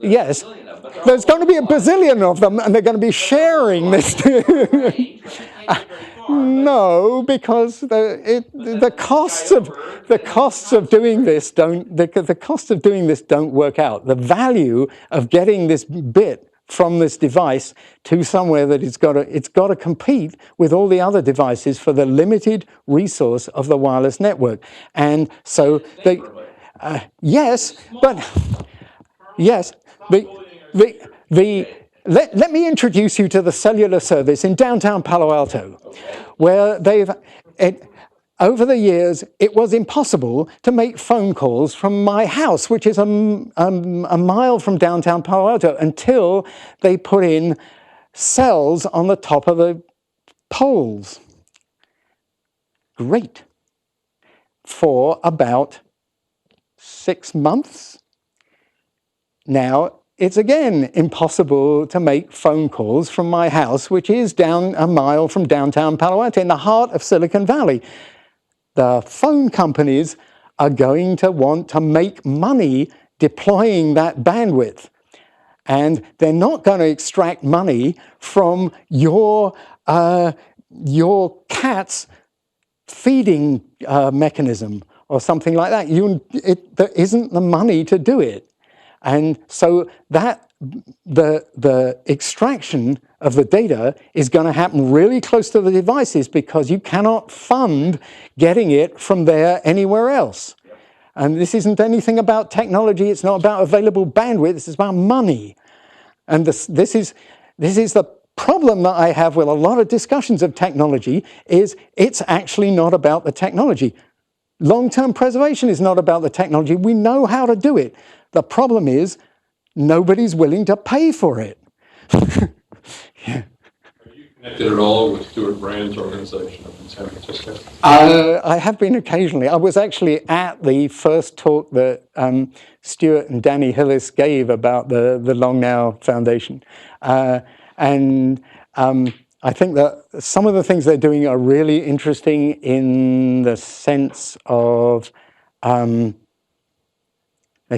Yes, there's going to be a bazillion of them, and they're going to be sharing this. No, because the costs of doing this don't work out. The value of getting this bit from this device to somewhere that it's got to compete with all the other devices for the limited resource of the wireless network. And so they, yes, but yes, let me introduce you to the cellular service in downtown Palo Alto, where over the years, it was impossible to make phone calls from my house, which is a mile from downtown Palo Alto, until they put in cells on the top of the poles. Great. For about 6 months. Now, it's again impossible to make phone calls from my house, which is down a mile from downtown Palo Alto, in the heart of Silicon Valley. The phone companies are going to want to make money deploying that bandwidth. And they're not going to extract money from your cat's feeding mechanism or something like that. There isn't the money to do it. And so the extraction of the data is going to happen really close to the devices, because you cannot fund getting it from there anywhere else. And this isn't anything about technology. It's not about available bandwidth. This is about money. And this is the problem that I have with a lot of discussions of technology, is it's actually not about the technology. Long-term preservation is not about the technology. We know how to do it. The problem is nobody's willing to pay for it. Yeah. Are you connected at all with Stuart Brand's organization up in San Francisco? I have been occasionally. I was actually at the first talk that Stuart and Danny Hillis gave about the Long Now Foundation. I think that some of the things they're doing are really interesting in the sense of they're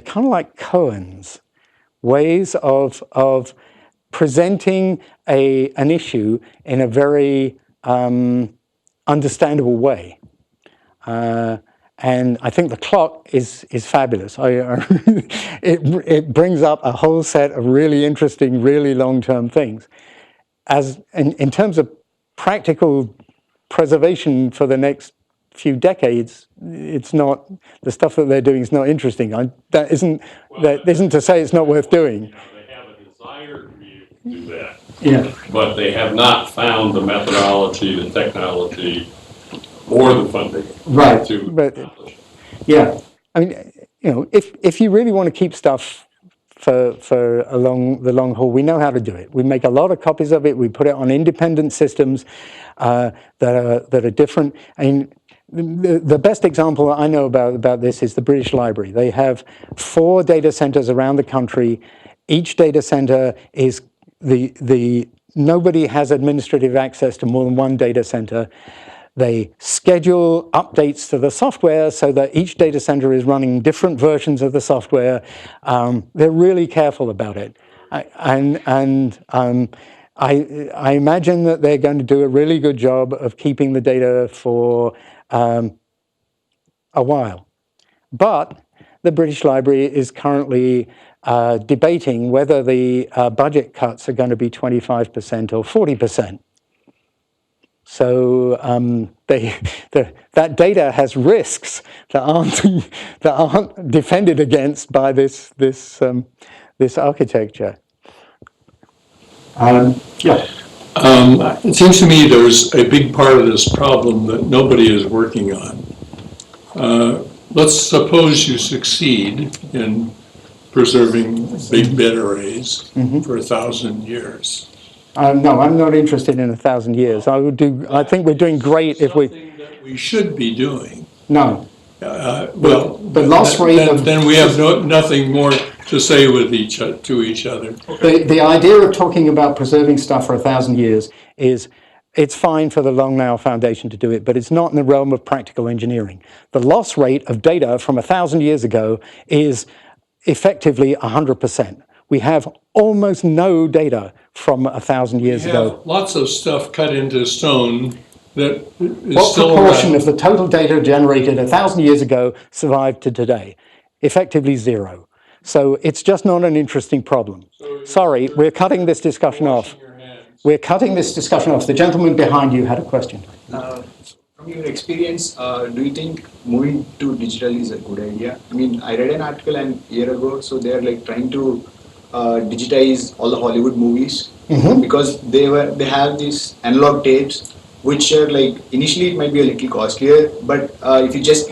kind of like koans, ways of presenting an issue in a very understandable way. And I think the clock is fabulous. It brings up a whole set of really interesting, really long-term things. As in terms of practical preservation for the next few decades, it's not, the stuff that they're doing is not interesting. That isn't to say it's not worth doing. They have a desire to be able to do that. Yeah. But they have not found the methodology, the technology, or the funding. Right. To accomplish it. Yeah. I mean, if you really want to keep stuff for the long haul, we know how to do it. We make a lot of copies of it. We put it on independent systems that are different. I mean, the best example I know about this is the British Library. They have 4 data centers around the country. Each data center is nobody has administrative access to more than one data center. They schedule updates to the software so that each data center is running different versions of the software. They're really careful about it. I imagine that they're going to do a really good job of keeping the data for a while. But the British Library is currently debating whether the budget cuts are going to be 25% or 40%. So that data has risks that aren't defended against by this architecture. Yeah. It seems to me there's a big part of this problem that nobody is working on. Let's suppose you succeed in preserving big bit arrays for 1,000 years. No, I'm not interested in 1,000 years. I think we're doing great if we. Something that we should be doing. No. Well, the loss rate. Then we have nothing more to say to each other. The idea of talking about preserving stuff for 1,000 years is, it's fine for the Long Now Foundation to do it, but it's not in the realm of practical engineering. The loss rate of data from 1,000 years ago is effectively 100%. We have almost no data from 1,000 years We ago. have lots of stuff cut into stone that is What still proportion around. of the total data generated 1,000 years ago survived to today? Effectively zero. So it's just not an interesting problem. Sorry, we're cutting this discussion off. We're cutting this discussion off. The gentleman behind you had a question. From your experience, do you think moving to digital is a good idea? I mean, I read an article a year ago, so they're like trying to digitize all the Hollywood movies because they have these analog tapes, which are like initially it might be a little costlier, but if you just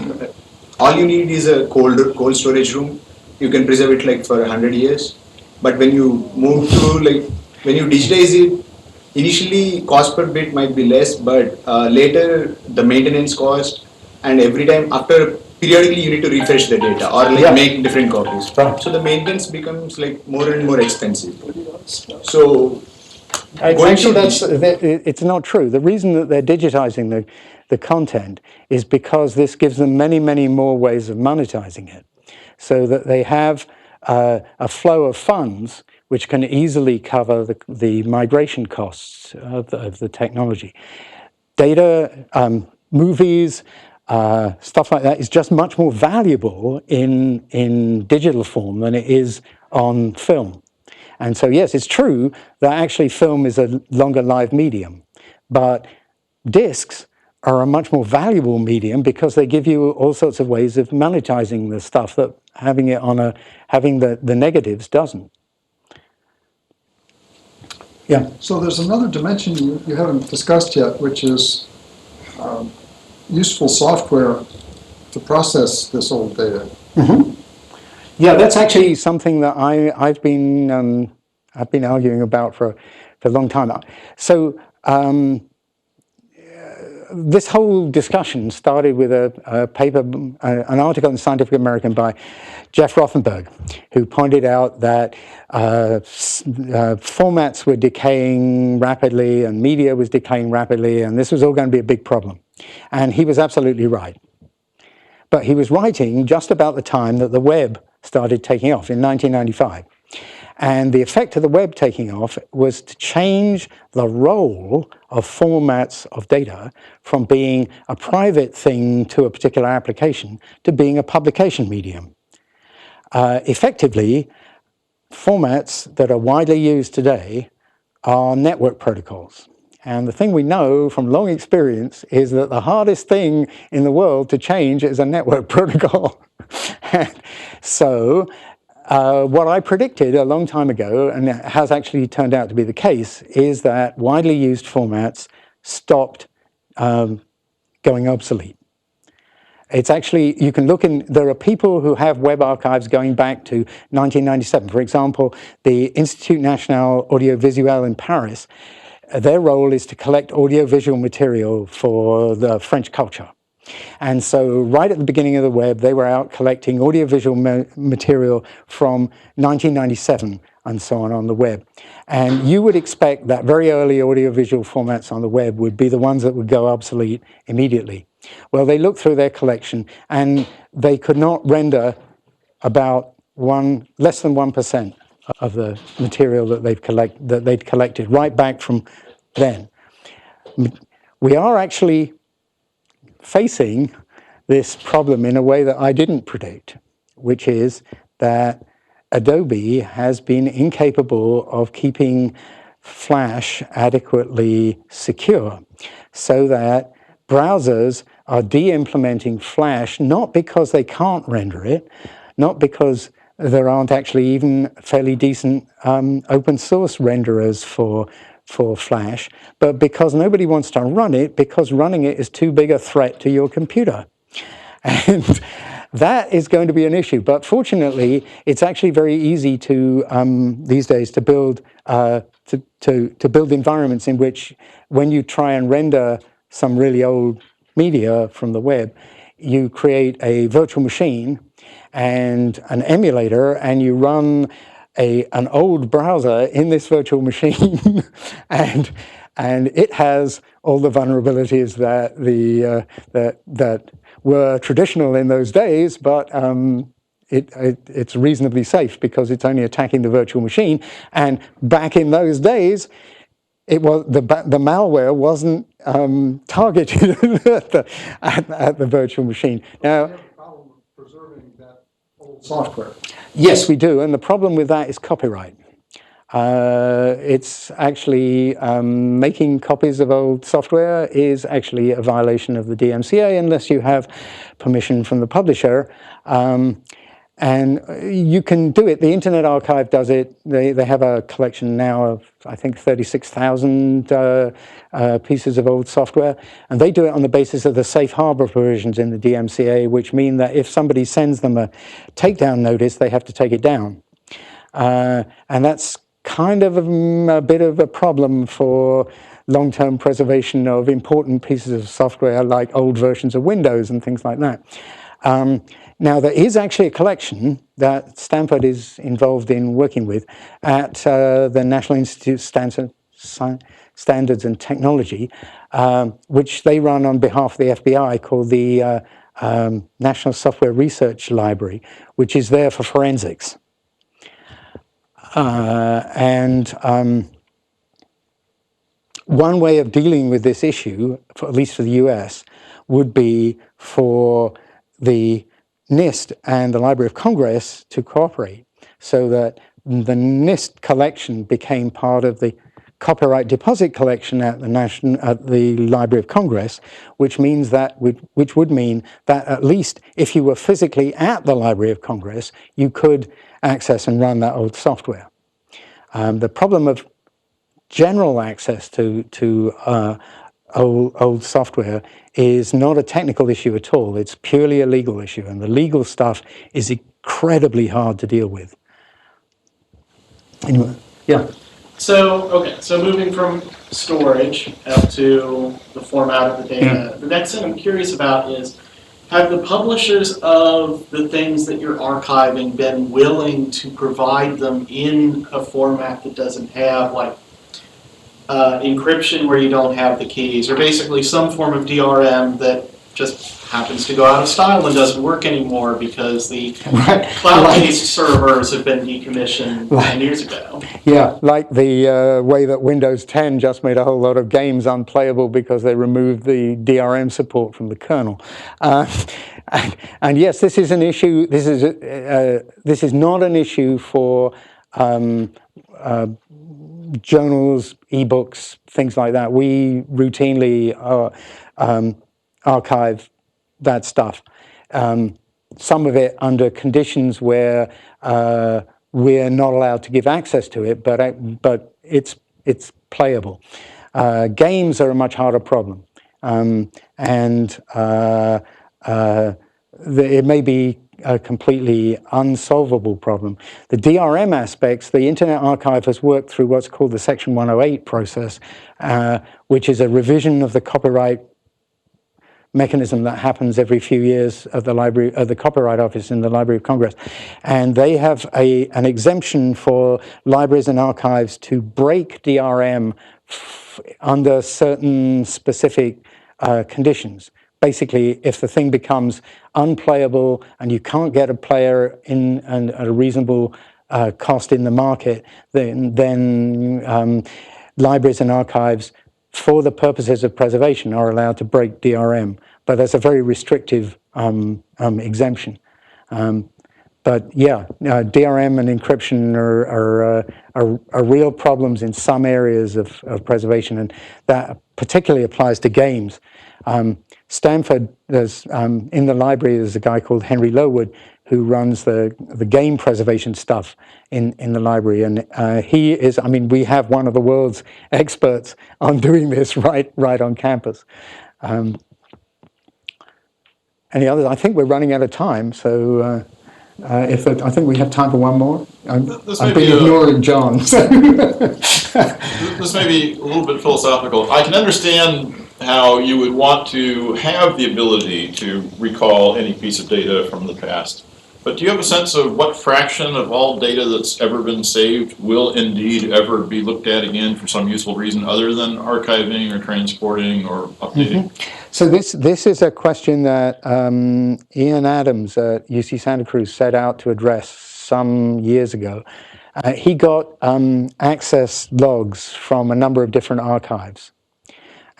all you need is a cold storage room, you can preserve it like for 100 years. But when you move to like when you digitize it, initially cost per bit might be less, but later the maintenance cost and every time after periodically you need to refresh the data or like make different copies. Right. So the maintenance becomes like more and more expensive. So Actually, it's not true. The reason that they're digitizing the content is because this gives them many, many more ways of monetizing it, so that they have a flow of funds which can easily cover the migration costs of the technology. Data, movies, stuff like that is just much more valuable in digital form than it is on film. And so, yes, it's true that actually film is a longer live medium, but discs are a much more valuable medium because they give you all sorts of ways of monetizing the stuff that having the negatives doesn't. Yeah. So there's another dimension you haven't discussed yet, which is useful software to process this old data. Mm-hmm. Yeah, that's actually something that I've been arguing about for a long time. So this whole discussion started with a paper, an article in Scientific American by Jeff Rothenberg, who pointed out that formats were decaying rapidly and media was decaying rapidly, and this was all going to be a big problem. And he was absolutely right. But he was writing just about the time that the web started taking off in 1995. And the effect of the web taking off was to change the role of formats of data from being a private thing to a particular application to being a publication medium. Effectively, formats that are widely used today are network protocols. And the thing we know from long experience is that the hardest thing in the world to change is a network protocol. So what I predicted a long time ago, and it has actually turned out to be the case, is that widely used formats stopped going obsolete. It's actually, you can look in, there are people who have web archives going back to 1997. For example, the Institut National Audiovisuel in Paris, their role is to collect audiovisual material for the French culture. And so right at the beginning of the web, they were out collecting audiovisual material from 1997 and so on the web. And you would expect that very early audiovisual formats on the web would be the ones that would go obsolete immediately. Well, they looked through their collection and they could not render about less than 1% of the material that they'd collected right back from then. We are actually facing this problem in a way that I didn't predict, which is that Adobe has been incapable of keeping Flash adequately secure, so that browsers are de-implementing Flash, not because they can't render it, not because there aren't actually even fairly decent open source renderers for Flash, but because nobody wants to run it, because running it is too big a threat to your computer. And that is going to be an issue. But fortunately, it's actually very easy to these days to build build environments in which, when you try and render some really old media from the web, you create a virtual machine and an emulator, and you run an old browser in this virtual machine, and it has all the vulnerabilities that that were traditional in those days, but it's reasonably safe because it's only attacking the virtual machine. And back in those days, it was the malware wasn't targeted at the virtual machine. Now, We have a problem with preserving that old software. yes, we do, and the problem with that is copyright. It's actually making copies of old software is actually a violation of the DMCA unless you have permission from the publisher. And you can do it. The Internet Archive does it. They have a collection now of, I think, 36,000 pieces of old software. And they do it on the basis of the safe harbor provisions in the DMCA, which mean that if somebody sends them a takedown notice, they have to take it down. And that's kind of a bit of a problem for long-term preservation of important pieces of software like old versions of Windows and things like that. Now, there is actually a collection that Stanford is involved in working with at the National Institute of Standards and Technology, which they run on behalf of the FBI, called the National Software Research Library, which is there for forensics. One way of dealing with this issue, at least for the US, would be for the NIST and the Library of Congress to cooperate so that the NIST collection became part of the copyright deposit collection at the Library of Congress, which means that which would mean that at least if you were physically at the Library of Congress, you could access and run that old software. The problem of general access to old software is not a technical issue at all. It's purely a legal issue, and the legal stuff is incredibly hard to deal with. Anyway, yeah. So moving from storage up to the format of the data, the next thing I'm curious about is, have the publishers of the things that you're archiving been willing to provide them in a format that doesn't have, like, encryption where you don't have the keys, or basically some form of DRM that just happens to go out of style and doesn't work anymore because the cloud-based servers have been decommissioned 10 years ago? Yeah, like the way that Windows 10 just made a whole lot of games unplayable because they removed the DRM support from the kernel. And yes, this is an issue. This is not an issue for journals, ebooks, things like that. We routinely archive that stuff. Some of it under conditions where we're not allowed to give access to it, but it's playable. Games are a much harder problem, it may be a completely unsolvable problem. The DRM aspects, the Internet Archive has worked through what's called the Section 108 process, which is a revision of the copyright mechanism that happens every few years at the Library, the Copyright Office in the Library of Congress. And they have an exemption for libraries and archives to break DRM under certain specific conditions. Basically, if the thing becomes unplayable and you can't get a player in at a reasonable cost in the market, then libraries and archives, for the purposes of preservation, are allowed to break DRM. But that's a very restrictive exemption. But yeah, DRM and encryption are real problems in some areas of preservation, and that particularly applies to games. Stanford, in the library, there's a guy called Henry Lowood who runs the game preservation stuff in the library, and he is, I mean, we have one of the world's experts on doing this right on campus. Any others? I think we're running out of time, so I think we have time for one more. I've been ignoring John. So. This may be a little bit philosophical. I can understand how you would want to have the ability to recall any piece of data from the past. But do you have a sense of what fraction of all data that's ever been saved will indeed ever be looked at again for some useful reason other than archiving or transporting or updating? So this is a question that Ian Adams at UC Santa Cruz set out to address some years ago. He got access logs from a number of different archives.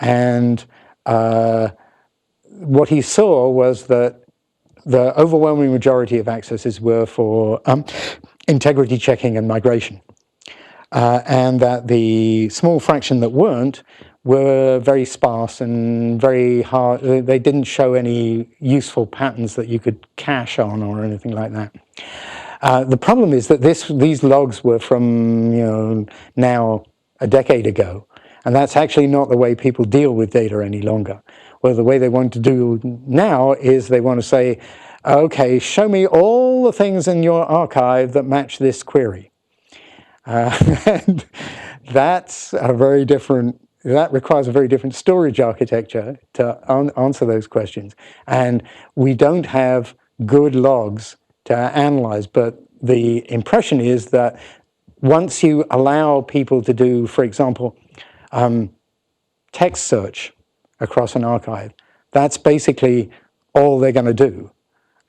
And what he saw was that the overwhelming majority of accesses were for integrity checking and migration. And that the small fraction that weren't were very sparse and very hard. They didn't show any useful patterns that you could cache on or anything like that. The problem is that these logs were from now a decade ago, and that's actually not the way people deal with data any longer. Well, the way they want to do now is they want to say, okay, show me all the things in your archive that match this query. And that's a very different, that requires a very different storage architecture to answer those questions. And we don't have good logs to analyze, but the impression is that once you allow people to do, for example, text search across an archive, that's basically all they're going to do.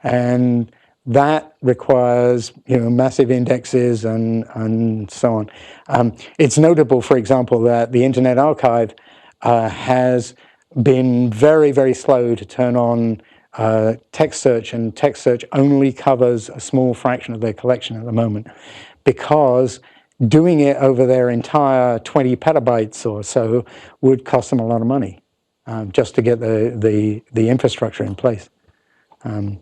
And that requires massive indexes and so on. It's notable, for example, that the Internet Archive has been very, very slow to turn on text search, and text search only covers a small fraction of their collection at the moment, because doing it over their entire 20 petabytes or so would cost them a lot of money just to get the infrastructure in place. Will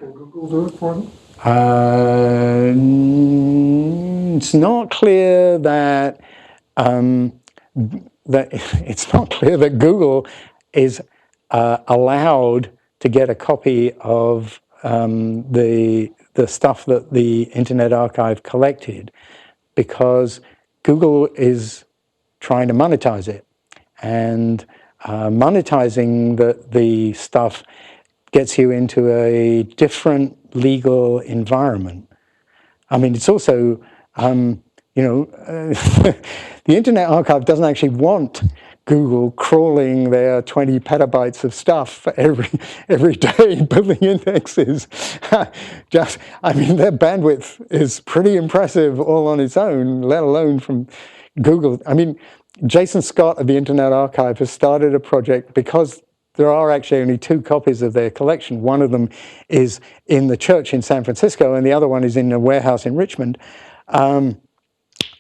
Google do it for them? It's not clear that it's not clear that Google is allowed to get a copy of the stuff that the Internet Archive collected, because Google is trying to monetize it, and monetizing the stuff gets you into a different legal environment. I mean, it's also, the Internet Archive doesn't actually want Google crawling their 20 petabytes of stuff every day, building indexes. Their bandwidth is pretty impressive all on its own, let alone from Google. I mean, Jason Scott of the Internet Archive has started a project, because there are actually only 2 copies of their collection. One of them is in the church in San Francisco, and the other one is in a warehouse in Richmond.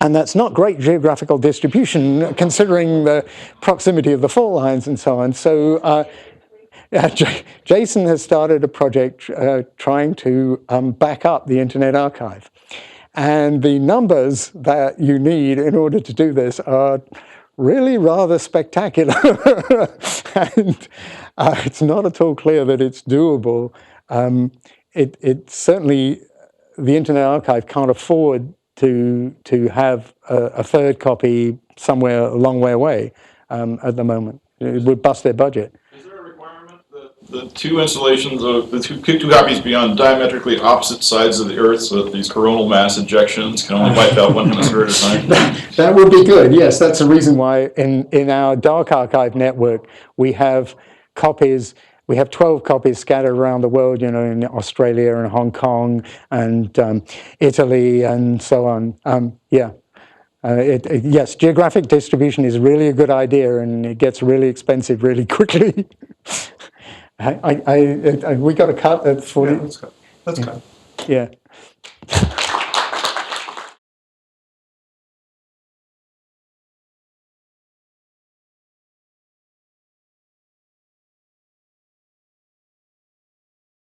And that's not great geographical distribution, considering the proximity of the fault lines and so on. So Jason has started a project trying to back up the Internet Archive. And the numbers that you need in order to do this are really rather spectacular. And it's not at all clear that it's doable. It certainly, the Internet Archive can't afford to have a third copy somewhere a long way away at the moment. It would bust their budget. Is there a requirement that the 2 installations of the two copies be on diametrically opposite sides of the Earth, so that these coronal mass ejections can only wipe out one hemisphere at a time? That would be good. Yes, that's the reason why in our dark archive network we have copies. We have 12 copies scattered around the world, in Australia and Hong Kong and Italy and so on. Yes, geographic distribution is really a good idea, and it gets really expensive really quickly. We got a cut at 40. Yeah, let's cut. Yeah.